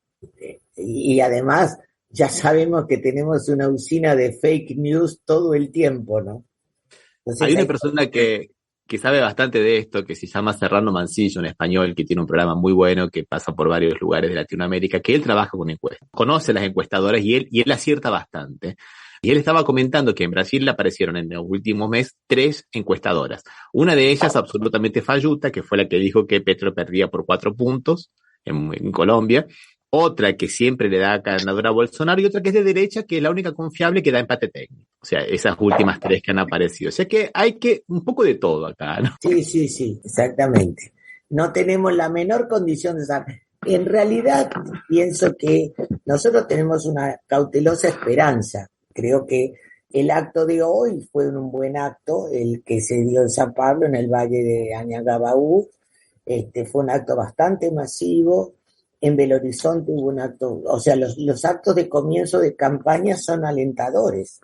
Y además ya sabemos que tenemos una usina de fake news todo el tiempo, ¿no? Entonces, hay una persona que sabe bastante de esto, que se llama Serrano Mancillo, un español que tiene un programa muy bueno que pasa por varios lugares de Latinoamérica, que él trabaja con encuestas, conoce las encuestadoras y él acierta bastante. Y él estaba comentando que en Brasil le aparecieron en los últimos meses 3 encuestadoras. Una de ellas absolutamente falluta, que fue la que dijo que Petro perdía por 4 puntos en Colombia. Otra que siempre le da ganadora a Bolsonaro y otra que es de derecha, que es la única confiable que da empate técnico. O sea, esas últimas 3 que han aparecido. O sea que hay un poco de todo acá, ¿no? Sí, exactamente. No tenemos la menor condición de saber. En realidad, pienso que nosotros tenemos una cautelosa esperanza. Creo que el acto de hoy fue un buen acto, el que se dio en San Pablo, en el Valle de Anhangabaú. Fue un acto bastante masivo. En Belo Horizonte hubo un acto, o sea, los actos de comienzo de campaña son alentadores,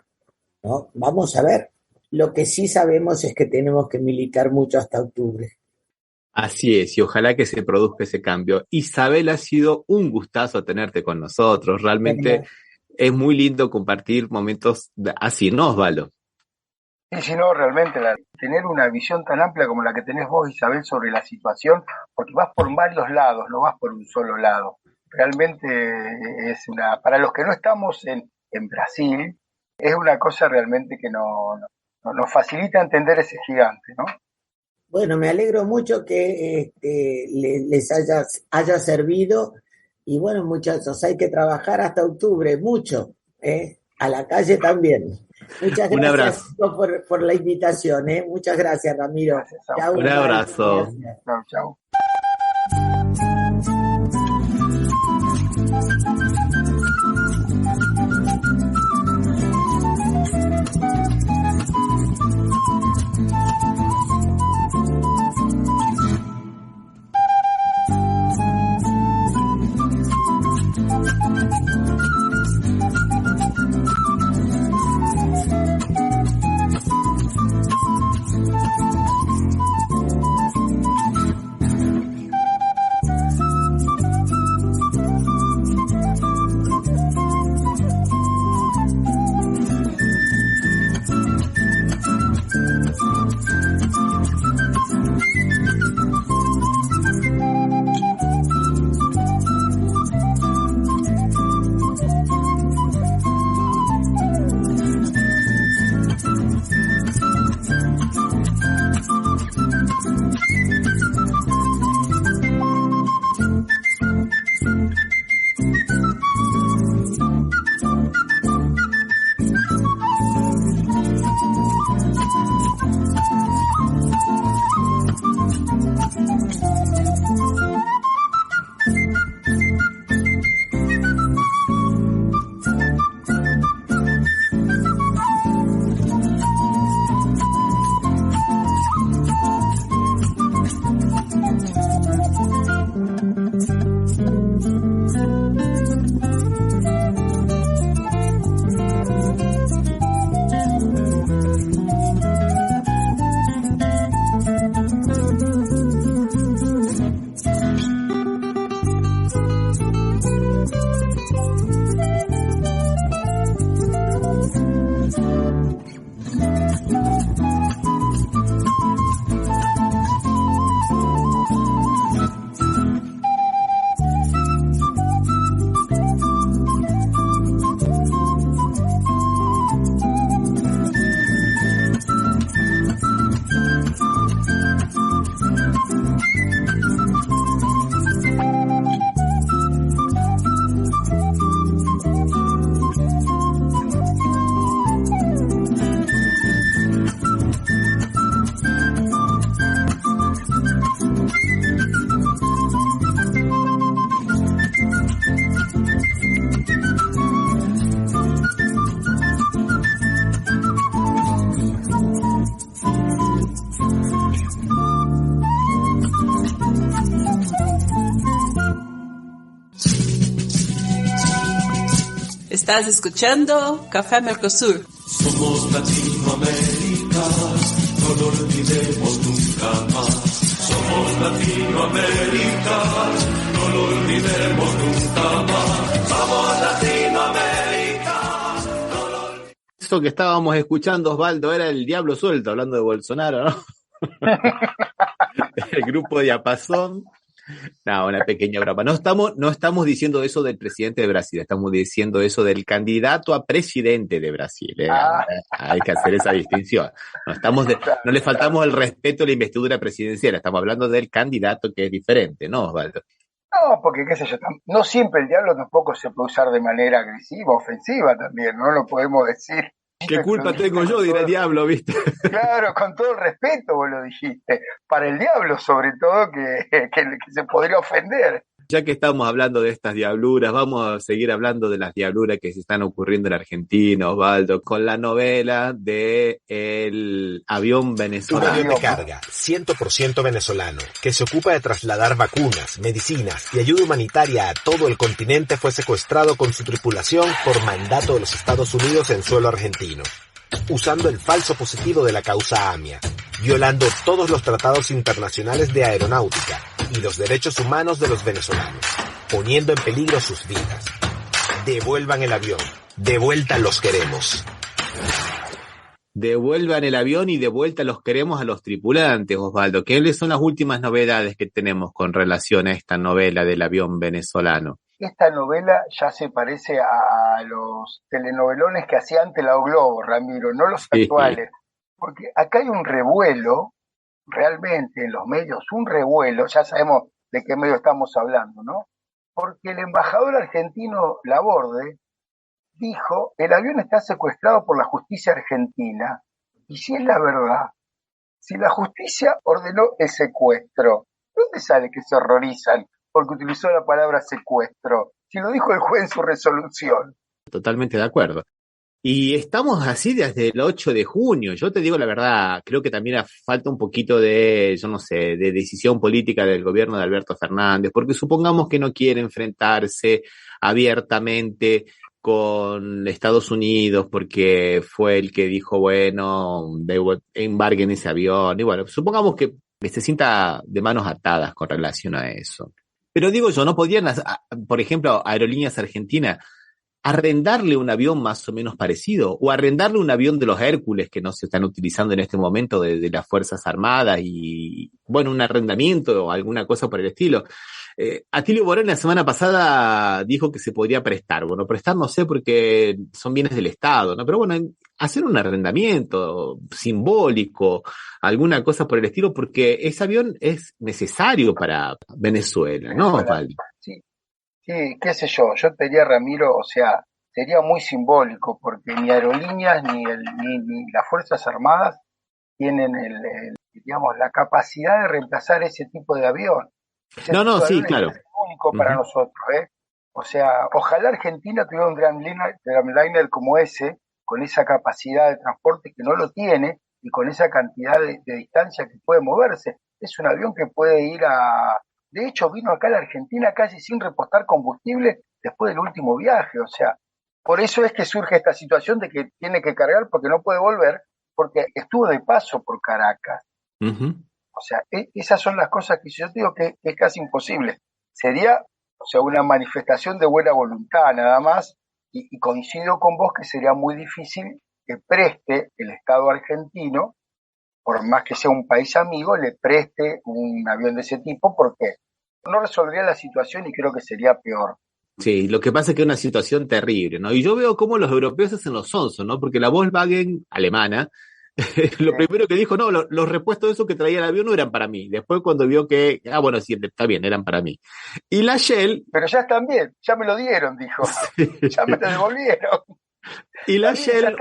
¿no? Vamos a ver. Lo que sí sabemos es que tenemos que militar mucho hasta octubre. Así es, y ojalá que se produzca ese cambio. Isabel, ha sido un gustazo tenerte con nosotros. Realmente es muy lindo compartir momentos así, ¿no, Osvaldo? Sí, si no, realmente tener una visión tan amplia como la que tenés vos, Isabel, sobre la situación, porque vas por varios lados, no vas por un solo lado. Realmente para los que no estamos en Brasil, es una cosa realmente que nos facilita entender ese gigante, ¿no? Bueno, me alegro mucho que les haya servido. Y bueno, muchachos, hay que trabajar hasta octubre, mucho, a la calle también. Muchas gracias por la invitación, Muchas gracias, Ramiro. Gracias, chau, un abrazo. Chau. Estás escuchando Café Mercosur. Somos Latinoamérica, no lo olvidemos nunca más. Somos Latinoamérica, no lo olvidemos nunca más. Somos Latinoamérica, no lo olvidemos. Eso que estábamos escuchando, Osvaldo, era el Diablo Suelto, hablando de Bolsonaro, ¿no? El grupo Diapasón. No, una pequeña broma. No estamos diciendo eso del presidente de Brasil, estamos diciendo eso del candidato a presidente de Brasil. Hay que hacer esa distinción. No le faltamos el respeto a la investidura presidencial, estamos hablando del candidato, que es diferente, ¿no, Osvaldo? No, porque qué sé yo, no siempre el diablo tampoco se puede usar de manera agresiva, ofensiva también, no lo podemos decir. ¿Qué culpa tengo yo? Dirá el diablo, ¿viste? Claro, con todo el respeto vos lo dijiste. Para el diablo, sobre todo, que se podría ofender. Ya que estamos hablando de estas diabluras, vamos a seguir hablando de las diabluras que se están ocurriendo en Argentina, Osvaldo, con la novela de el avión venezolano. Un avión de carga, 100% venezolano, que se ocupa de trasladar vacunas, medicinas y ayuda humanitaria a todo el continente, fue secuestrado con su tripulación por mandato de los Estados Unidos en suelo argentino. usando el falso positivo de la causa AMIA, violando todos los tratados internacionales de aeronáutica y los derechos humanos de los venezolanos, poniendo en peligro sus vidas. Devuelvan el avión. De vuelta los queremos. Devuelvan el avión y de vuelta los queremos a los tripulantes, Osvaldo. ¿Qué son las últimas novedades que tenemos con relación a esta novela del avión venezolano? Esta novela ya se parece a los telenovelones que hacía antes la O Globo, Ramiro, no los actuales. Porque acá hay un revuelo, realmente en los medios, un revuelo, ya sabemos de qué medio estamos hablando, ¿no? Porque el embajador argentino Laborde dijo, el avión está secuestrado por la justicia argentina. Y si es la verdad, si la justicia ordenó el secuestro, ¿dónde sale que se horrorizan porque utilizó la palabra secuestro? Si lo dijo el juez en su resolución. Totalmente de acuerdo. Y estamos así desde el 8 de junio. Yo te digo la verdad, creo que también falta un poquito de, yo no sé, de decisión política del gobierno de Alberto Fernández, porque supongamos que no quiere enfrentarse abiertamente con Estados Unidos porque fue el que dijo, bueno, embarguen ese avión. Y bueno, supongamos que se sienta de manos atadas con relación a eso. Pero digo yo, ¿no podrían, por ejemplo, Aerolíneas Argentinas, arrendarle un avión más o menos parecido? O arrendarle un avión de los Hércules que no se están utilizando en este momento de las Fuerzas Armadas y, bueno, un arrendamiento o alguna cosa por el estilo. Atilio Borón la semana pasada dijo que se podría prestar. Bueno, prestar no sé porque son bienes del Estado, ¿no? Pero bueno, hacer un arrendamiento simbólico, alguna cosa por el estilo, porque ese avión es necesario para Venezuela, ¿no, Osvaldo? Sí, qué sé yo te diría, Ramiro, o sea, sería muy simbólico porque ni Aerolíneas ni las Fuerzas Armadas tienen digamos, la capacidad de reemplazar ese tipo de avión. No, sí, claro. Es único para nosotros, ¿eh? O sea, ojalá Argentina tuviera un Dreamliner como ese, con esa capacidad de transporte que no lo tiene y con esa cantidad de distancia que puede moverse. Es un avión que puede ir de hecho, vino acá a la Argentina casi sin repostar combustible después del último viaje. O sea, por eso es que surge esta situación de que tiene que cargar porque no puede volver, porque estuvo de paso por Caracas. Uh-huh. O sea, esas son las cosas que yo digo que es casi imposible. Sería, o sea, una manifestación de buena voluntad nada más, y coincido con vos que sería muy difícil que preste el Estado argentino, por más que sea un país amigo, le preste un avión de ese tipo, porque no resolvería la situación y creo que sería peor. Sí, lo que pasa es que es una situación terrible, ¿no? Y yo veo cómo los europeos hacen los sonsos, ¿no? Porque la Volkswagen alemana, lo primero que dijo, no, los repuestos de esos que traía el avión no eran para mí. Después cuando vio que, bueno, sí, está bien, eran para mí. Y la Shell... Pero ya están bien, ya me lo dieron, dijo. Sí. Ya me lo devolvieron. Y la Shell,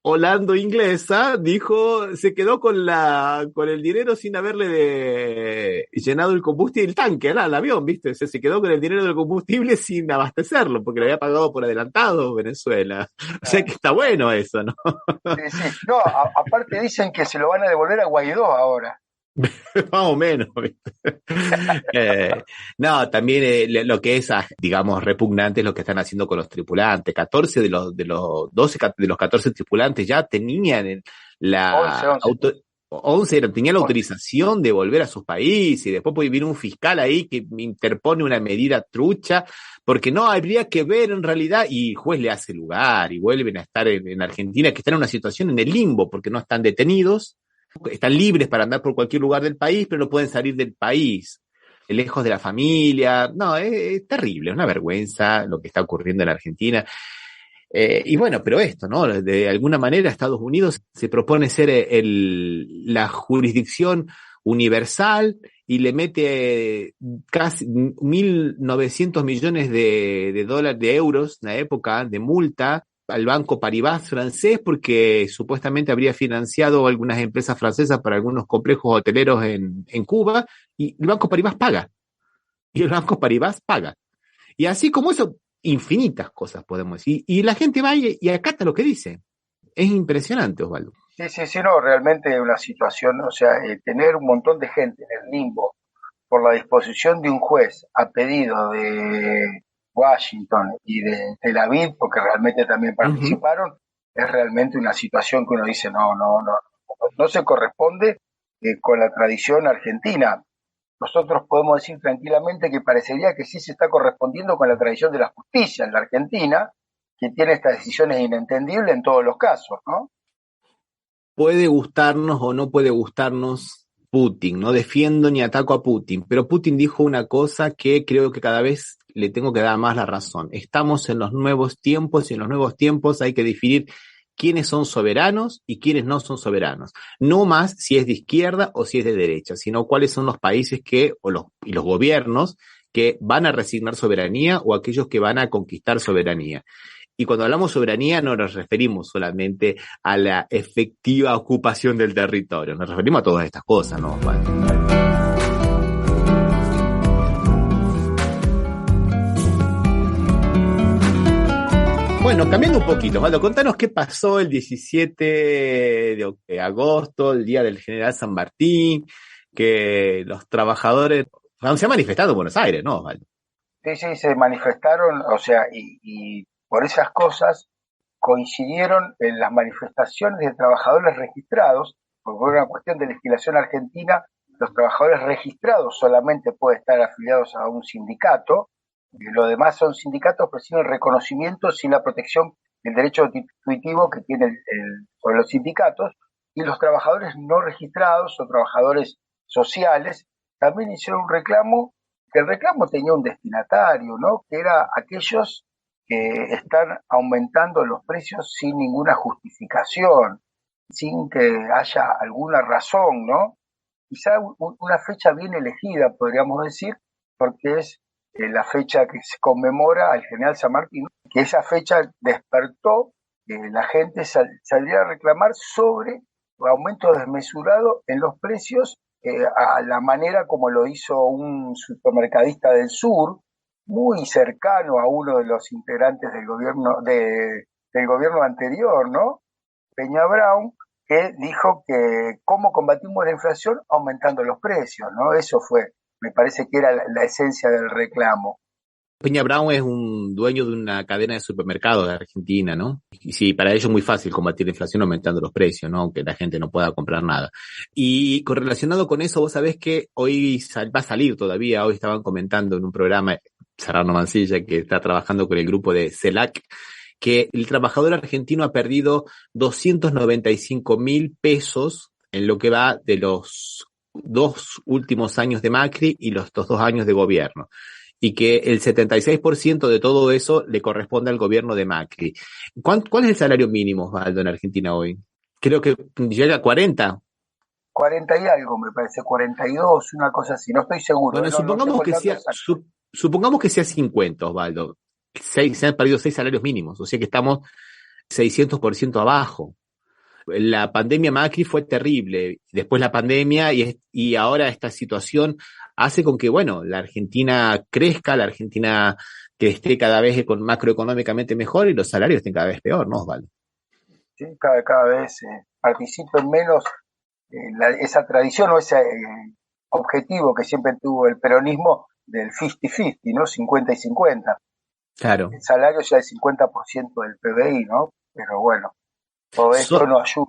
holando-inglesa, dijo, se quedó con el dinero sin haberle llenado el combustible, el tanque, el avión, ¿viste? Se quedó con el dinero del combustible sin abastecerlo, porque lo había pagado por adelantado Venezuela. O sea que está bueno eso, ¿no? Sí. No, aparte dicen que se lo van a devolver a Guaidó ahora. Más o menos. No, también lo que es, digamos, repugnante es lo que están haciendo con los tripulantes. 14 de los 12 de los 14 tripulantes ya tenían 11 tenían la autorización de volver a sus países, y después puede venir un fiscal ahí que interpone una medida trucha, porque no habría que ver en realidad, y el juez le hace lugar, y vuelven a estar en Argentina, que están en una situación en el limbo, porque no están detenidos, están libres para andar por cualquier lugar del país, pero no pueden salir del país, lejos de la familia. No, es terrible, es una vergüenza lo que está ocurriendo en Argentina. Y bueno, pero esto, ¿no? De alguna manera Estados Unidos se propone ser la jurisdicción universal y le mete casi 1.900 millones de euros en la época de multa al Banco Paribas francés, porque supuestamente habría financiado algunas empresas francesas para algunos complejos hoteleros en Cuba, y el Banco Paribas paga. Y el Banco Paribas paga. Y así como eso, infinitas cosas podemos decir. Y la gente va y acata lo que dice. Es impresionante, Osvaldo. Sí, no, realmente una situación, o sea, tener un montón de gente en el limbo por la disposición de un juez a pedido de Washington y de Tel Aviv, porque realmente también participaron, es realmente una situación que uno dice, no se corresponde con la tradición argentina. Nosotros podemos decir tranquilamente que parecería que sí se está correspondiendo con la tradición de la justicia en la Argentina, que tiene estas decisiones inentendibles en todos los casos, ¿no? Puede gustarnos o no puede gustarnos Putin, no defiendo ni ataco a Putin, pero Putin dijo una cosa que creo que cada vez le tengo que dar más la razón. Estamos en los nuevos tiempos y en los nuevos tiempos hay que definir quiénes son soberanos y quiénes no son soberanos. No más si es de izquierda o si es de derecha, sino cuáles son los países y los gobiernos que van a resignar soberanía o aquellos que van a conquistar soberanía. Y cuando hablamos soberanía no nos referimos solamente a la efectiva ocupación del territorio, nos referimos a todas estas cosas, ¿no? Bueno, cambiando un poquito, Osvaldo, contanos qué pasó el 17 de agosto, el día del General San Martín, que los trabajadores se han manifestado en Buenos Aires, ¿no, Osvaldo? Sí, se manifestaron, o sea, y por esas cosas coincidieron en las manifestaciones de trabajadores registrados, porque por una cuestión de legislación argentina, los trabajadores registrados solamente pueden estar afiliados a un sindicato, y los demás son sindicatos que reciben reconocimiento sin la protección del derecho constitutivo que tiene sobre los sindicatos, y los trabajadores no registrados o trabajadores sociales también hicieron un reclamo, que el reclamo tenía un destinatario, ¿no? Que era aquellos que están aumentando los precios sin ninguna justificación, sin que haya alguna razón, ¿no? Quizá una fecha bien elegida, podríamos decir, porque es la fecha que se conmemora al General San Martín, que esa fecha despertó que la gente saliera a reclamar sobre el aumento desmesurado en los precios, a la manera como lo hizo un supermercadista del sur, muy cercano a uno de los integrantes del gobierno anterior, ¿no? Peña Brown, que dijo que cómo combatimos la inflación aumentando los precios, ¿no? Eso fue, me parece que era la esencia del reclamo. Peña Brown es un dueño de una cadena de supermercados de Argentina, ¿no? Y sí, para ellos es muy fácil combatir la inflación aumentando los precios, ¿no? Aunque la gente no pueda comprar nada. Y correlacionado con eso, vos sabés que hoy va a salir todavía, hoy estaban comentando en un programa, Serrano Mancilla, que está trabajando con el grupo de CELAC, que el trabajador argentino ha perdido 295.000 pesos en lo que va de los 2 últimos años de Macri y los 2 años de gobierno. Y que el 76% de todo eso le corresponde al gobierno de Macri. ¿Cuál es el salario mínimo, Osvaldo, en Argentina hoy? Creo que llega a 40. 40 y algo, me parece, 42, una cosa así, no estoy seguro. Bueno, supongamos que sea 50, Osvaldo. Se han perdido 6 salarios mínimos, o sea que estamos 600% abajo. La pandemia Macri fue terrible, después la pandemia y ahora esta situación hace con que, bueno, la Argentina crezca, la Argentina que esté cada vez macroeconómicamente mejor y los salarios estén cada vez peor, ¿no, Osvaldo? Sí, cada vez participen menos esa tradición o ese objetivo que siempre tuvo el peronismo del 50-50, ¿no? 50 y 50. Claro. El salario ya es 50% del PBI, ¿no? Pero bueno, todo esto no ayuda.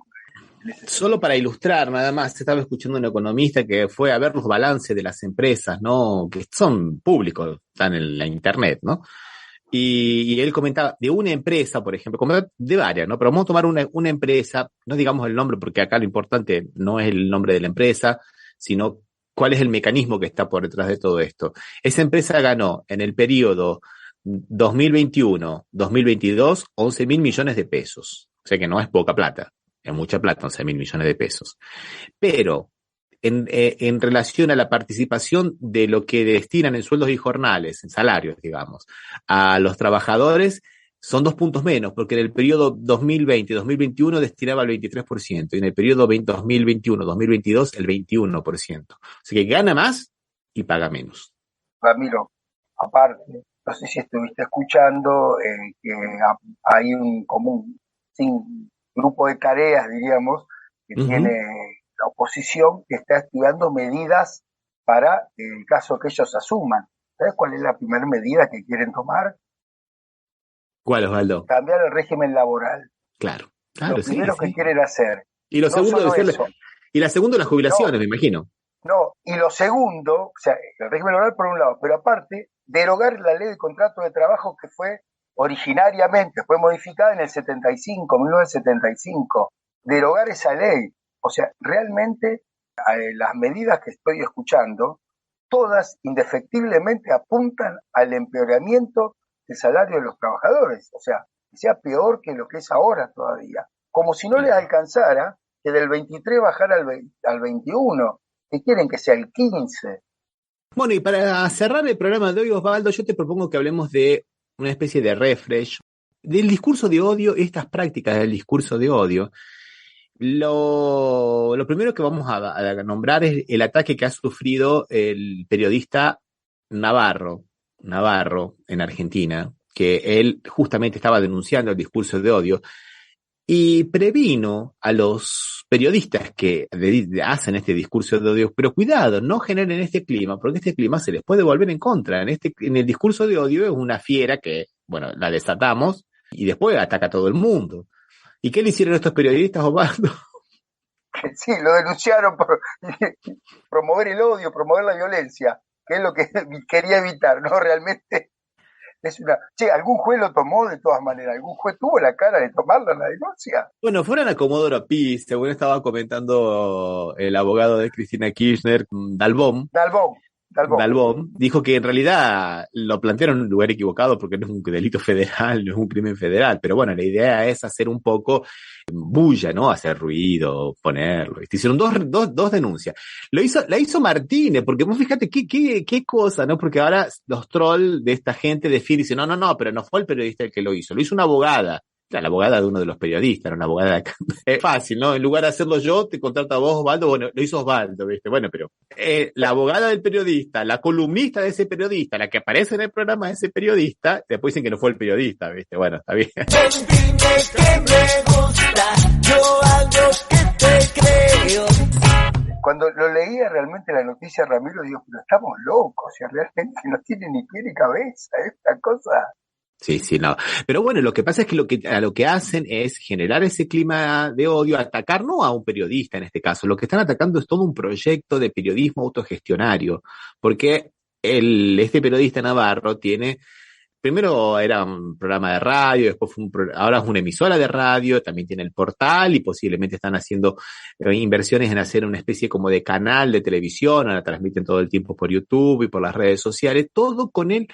Solo para ilustrar, nada más, estaba escuchando a un economista que fue a ver los balances de las empresas, ¿no? Que son públicos, están en la internet, ¿no? Y él comentaba de una empresa, por ejemplo, como de varias, ¿no? Pero vamos a tomar una empresa, no digamos el nombre porque acá lo importante no es el nombre de la empresa, sino cuál es el mecanismo que está por detrás de todo esto. Esa empresa ganó en el periodo 2021-2022 11.000 millones de pesos. O sea que no es poca plata. Es mucha plata, 11.000 millones de pesos. Pero en relación a la participación de lo que destinan en sueldos y jornales, en salarios, digamos, a los trabajadores, son 2 puntos menos, porque en el periodo 2020-2021 destinaba el 23%, y en el periodo 2021-2022 el 21%. O sea que gana más y paga menos. Ramiro, aparte, no sé si estuviste escuchando que hay un grupo de tareas, diríamos, que tiene la oposición, que está estudiando medidas para el caso que ellos asuman. ¿Sabes cuál es la primera medida que quieren tomar? ¿Cuál, Osvaldo? Cambiar el régimen laboral. Claro. Claro, lo primero que quieren hacer. Y lo no segundo solo debe ser eso, y la segunda las jubilaciones, me imagino. no, y lo segundo, o sea, el régimen laboral por un lado, pero aparte, derogar la ley de contrato de trabajo que fue originariamente, fue modificada en el 1975, derogar esa ley. O sea, realmente las medidas que estoy escuchando, todas indefectiblemente apuntan al empeoramiento del salario de los trabajadores, o sea, que sea peor que lo que es ahora todavía, como si no les alcanzara que del 23 bajara al 21, que quieren que sea el 15. Bueno, y para cerrar el programa de hoy, Osvaldo, yo te propongo que hablemos de una especie de refresh del discurso de odio, estas prácticas del discurso de odio. Lo primero que vamos a nombrar es el ataque que ha sufrido el periodista Navarro en Argentina, que él justamente estaba denunciando el discurso de odio y previno a los periodistas que hacen este discurso de odio, pero cuidado, no generen este clima, porque este clima se les puede volver en contra. En el discurso de odio es una fiera que, bueno, la desatamos y después ataca a todo el mundo. ¿Y qué le hicieron estos periodistas, Osvaldo? Sí, lo denunciaron por promover el odio, promover la violencia, que es lo que quería evitar, ¿no? Realmente es una... Che, algún juez lo tomó de todas maneras, algún juez tuvo la cara de tomarla la denuncia. Bueno, fueron a Comodoro Pi, según estaba comentando el abogado de Cristina Kirchner, Dalbón, dijo que en realidad lo plantearon en un lugar equivocado porque no es un delito federal, no es un crimen federal, pero bueno, la idea es hacer un poco bulla, ¿no? Hacer ruido, ponerlo. Hicieron dos denuncias. La hizo Martínez, porque vos fíjate qué cosa, ¿no? Porque ahora los trolls de esta gente de FIR dicen, no, pero no fue el periodista el que lo hizo una abogada. La abogada de uno de los periodistas, era una abogada de acá. Es fácil, ¿no? En lugar de hacerlo yo, te contrato a vos, Osvaldo. Bueno, lo hizo Osvaldo, ¿viste? Bueno, pero la abogada del periodista, la columnista de ese periodista, la que aparece en el programa de ese periodista, después dicen que no fue el periodista, ¿viste? Bueno, está bien. Dime que me gusta, yo hago que te creo. Cuando lo leía realmente la noticia, Ramiro, digo, pero estamos locos, o sea, realmente no tiene ni pie ni cabeza esta cosa. Sí, no. Pero bueno, lo que pasa es que lo que hacen es generar ese clima de odio, atacar no a un periodista en este caso, lo que están atacando es todo un proyecto de periodismo autogestionario, porque este periodista Navarro primero era un programa de radio, después ahora es una emisora de radio, también tiene el portal y posiblemente están haciendo inversiones en hacer una especie como de canal de televisión, ahora transmiten todo el tiempo por YouTube y por las redes sociales, todo con el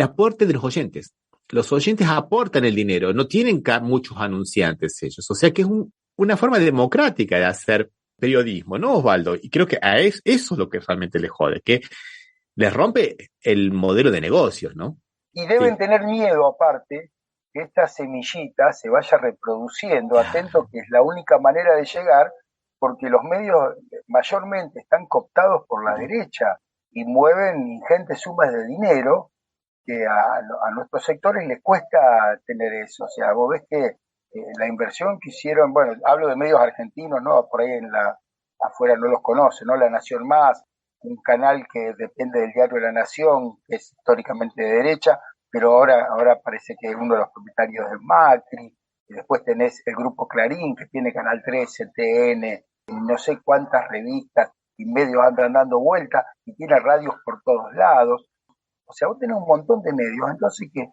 aporte de los oyentes. Los oyentes aportan el dinero, no tienen muchos anunciantes ellos, o sea que es una forma democrática de hacer periodismo, ¿no, Osvaldo? Y creo que eso es lo que realmente les jode, que les rompe el modelo de negocios, ¿no? Y deben tener miedo, aparte, que esta semillita se vaya reproduciendo, atento que es la única manera de llegar, porque los medios mayormente están cooptados por la derecha y mueven ingentes sumas de dinero, que a nuestros sectores les cuesta tener eso. O sea, vos ves que la inversión que hicieron, bueno, hablo de medios argentinos, ¿no? Por ahí afuera no los conoce, ¿no? La Nación Más, un canal que depende del diario La Nación, que es históricamente de derecha, pero ahora parece que uno de los propietarios es Macri, y después tenés el Grupo Clarín, que tiene Canal 13, TN, no sé cuántas revistas y medios andan dando vueltas, y tiene radios por todos lados. O sea, vos tenés un montón de medios, entonces que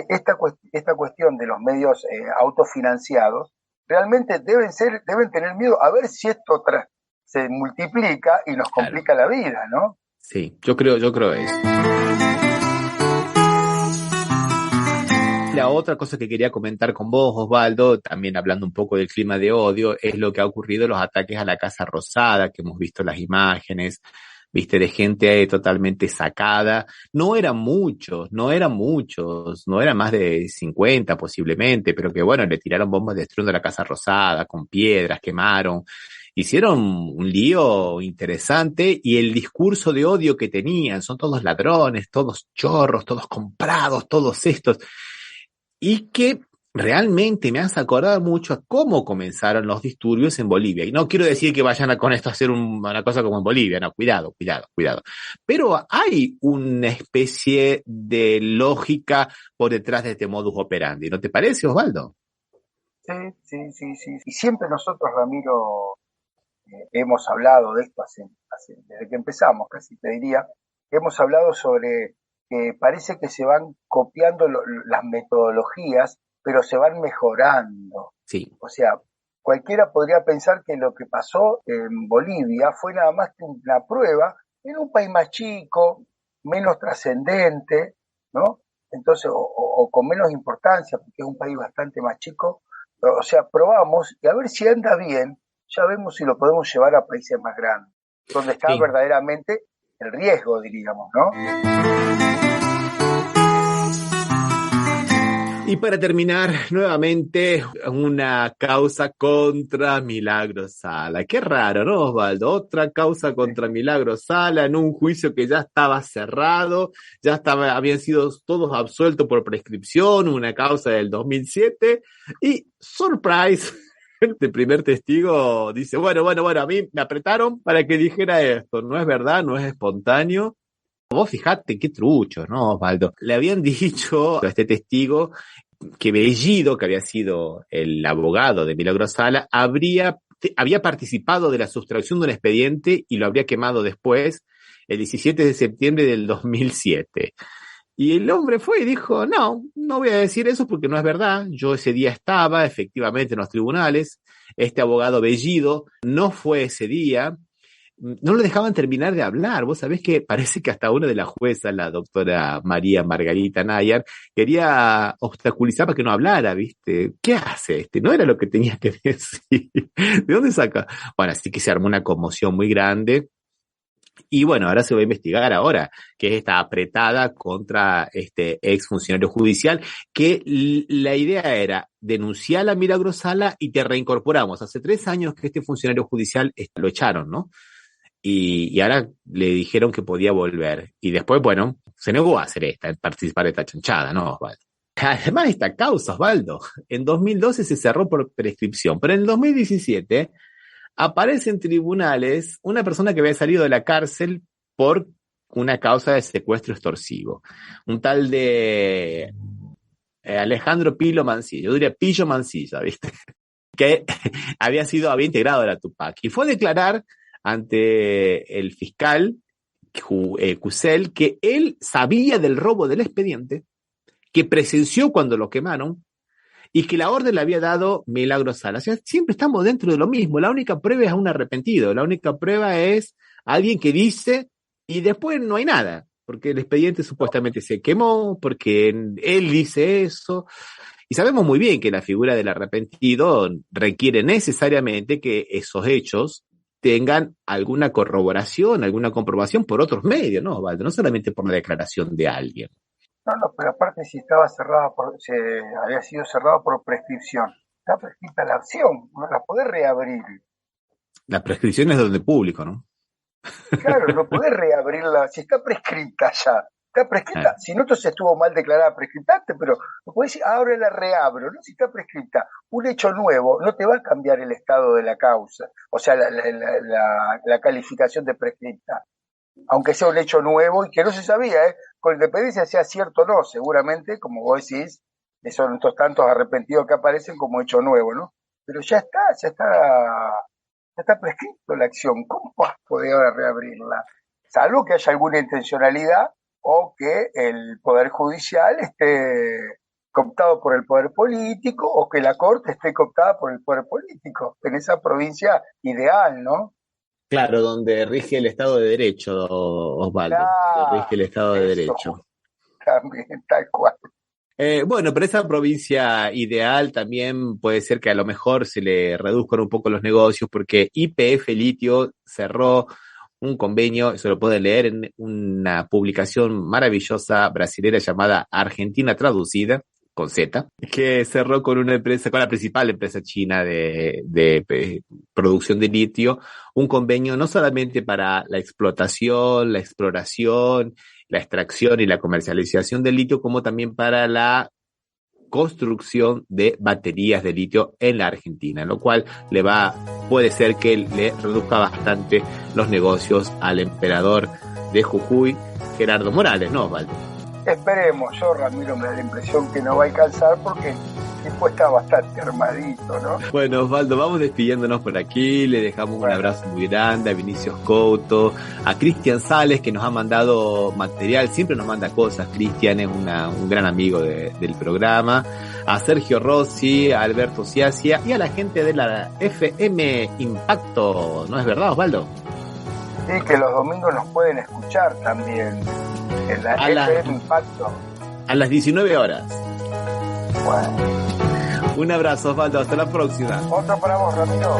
esta cuestión de los medios autofinanciados realmente deben tener miedo a ver si esto se multiplica y nos complica la vida, ¿no? Sí, yo creo eso. La otra cosa que quería comentar con vos, Osvaldo, también hablando un poco del clima de odio, es lo que ha ocurrido en los ataques a la Casa Rosada, que hemos visto las imágenes, viste, de gente totalmente sacada. No eran muchos, no eran más de 50 posiblemente, pero que bueno, le tiraron bombas destruyendo la Casa Rosada, con piedras, quemaron, hicieron un lío interesante, y el discurso de odio que tenían, son todos ladrones, todos chorros, todos comprados, todos estos, y que realmente me hace acordar mucho a cómo comenzaron los disturbios en Bolivia. Y no quiero decir que vayan con esto a hacer una cosa como en Bolivia, no, cuidado. Pero hay una especie de lógica por detrás de este modus operandi, ¿no te parece, Osvaldo? Sí. Y siempre nosotros, Ramiro, hemos hablado de esto desde que empezamos, casi te diría, hemos hablado sobre que parece que se van copiando las metodologías, pero se van mejorando. Sí. O sea, cualquiera podría pensar que lo que pasó en Bolivia fue nada más que una prueba en un país más chico, menos trascendente, ¿no? Entonces, o con menos importancia, porque es un país bastante más chico. O sea, probamos y a ver si anda bien, ya vemos si lo podemos llevar a países más grandes, donde está verdaderamente el riesgo, diríamos, ¿no? Y para terminar, nuevamente, una causa contra Milagro Sala. Qué raro, ¿no, Osvaldo? Otra causa contra Milagro Sala en un juicio que ya estaba cerrado, habían sido todos absueltos por prescripción, una causa del 2007, y surprise, el primer testigo dice, bueno, a mí me apretaron para que dijera esto, no es verdad, no es espontáneo. Vos fijate qué trucho, ¿no, Osvaldo? Le habían dicho a este testigo que Bellido, que había sido el abogado de Milagro Sala, había participado de la sustracción de un expediente y lo habría quemado después, el 17 de septiembre del 2007. Y el hombre fue y dijo, no voy a decir eso porque no es verdad. Yo ese día estaba efectivamente en los tribunales. Este abogado Bellido no fue ese día. No lo dejaban terminar de hablar. Vos sabés que parece que hasta una de las juezas, la doctora María Margarita Nayar, quería obstaculizar para que no hablara, ¿viste? ¿Qué hace No era lo que tenía que decir. ¿De dónde saca? Bueno, así que se armó una conmoción muy grande. Y bueno, ahora se va a investigar ahora, que es esta apretada contra este ex funcionario judicial, que la idea era denunciar a Milagro Sala y te reincorporamos. Hace 3 años que este funcionario judicial lo echaron, ¿no? Y ahora le dijeron que podía volver. Y después, bueno, se negó a hacer participar de esta chanchada, ¿no, Osvaldo? Además, esta causa, Osvaldo, en 2012 se cerró por prescripción, pero en el 2017 aparece en tribunales una persona que había salido de la cárcel por una causa de secuestro extorsivo. Un tal de Alejandro Pilo Mancilla, yo diría Pillo Mancilla, ¿viste? Que había integrado a la Tupac. Y fue a declarar ante el fiscal Cusel que él sabía del robo del expediente, que presenció cuando lo quemaron, y que la orden la había dado Milagro Sala. O sea, siempre estamos dentro de lo mismo. La única prueba es un arrepentido. La única prueba es alguien que dice y después no hay nada. Porque el expediente supuestamente se quemó, porque él dice eso. Y sabemos muy bien que la figura del arrepentido requiere necesariamente que esos hechos tengan alguna corroboración, alguna comprobación por otros medios, ¿no, Osvaldo? No solamente por la declaración de alguien. No, pero aparte si había sido cerrado por prescripción, está prescrita la acción, no la podés reabrir. La prescripción es de donde público, ¿no? Claro, no podés reabrirla, si está prescrita ya, está prescrita, si no entonces estuvo mal declarada prescriptante, pero no podés decir, ahora la reabro, ¿no? Si está prescripta, un hecho nuevo no te va a cambiar el estado de la causa, o sea, la calificación de prescripta. Aunque sea un hecho nuevo y que no se sabía, con independencia sea cierto o no, seguramente, como vos decís, son estos tantos arrepentidos que aparecen como hecho nuevo, ¿no? Pero ya está prescrito la acción, ¿cómo vas a poder ahora reabrirla? Salvo que haya alguna intencionalidad o que el Poder Judicial esté cooptado por el Poder Político o que la Corte esté cooptada por el Poder Político, en esa provincia ideal, ¿no? Claro, donde rige el Estado de Derecho, Osvaldo. Claro, rige el Estado de Derecho. También, tal cual. Bueno, pero esa provincia ideal también puede ser que a lo mejor se le reduzcan un poco los negocios, porque YPF Litio cerró un convenio, eso lo pueden leer en una publicación maravillosa brasilera llamada Argentina Traducida, con Z, que cerró con una empresa, con la principal empresa china de producción de litio, un convenio no solamente para la explotación, la exploración, la extracción y la comercialización del litio, como también para la construcción de baterías de litio en la Argentina, lo cual puede ser que le reduzca bastante los negocios al emperador de Jujuy, Gerardo Morales, ¿no, Osvaldo? Esperemos, yo Ramiro me da la impresión que no va a alcanzar porque el tipo está bastante armadito, ¿no? Bueno, Osvaldo, vamos despidiéndonos por aquí, le dejamos un abrazo muy grande a Vinicius Couto, a Cristian Sales, que nos ha mandado material, siempre nos manda cosas. Cristian es un gran amigo del programa, a Sergio Rossi, a Alberto Ciacia y a la gente de la FM Impacto, ¿no es verdad, Osvaldo? Sí, que los domingos nos pueden escuchar también en la FM Impacto. A las 19 horas. Bueno. Un abrazo, Osvaldo, hasta la próxima. Otro para vos, Ramiro.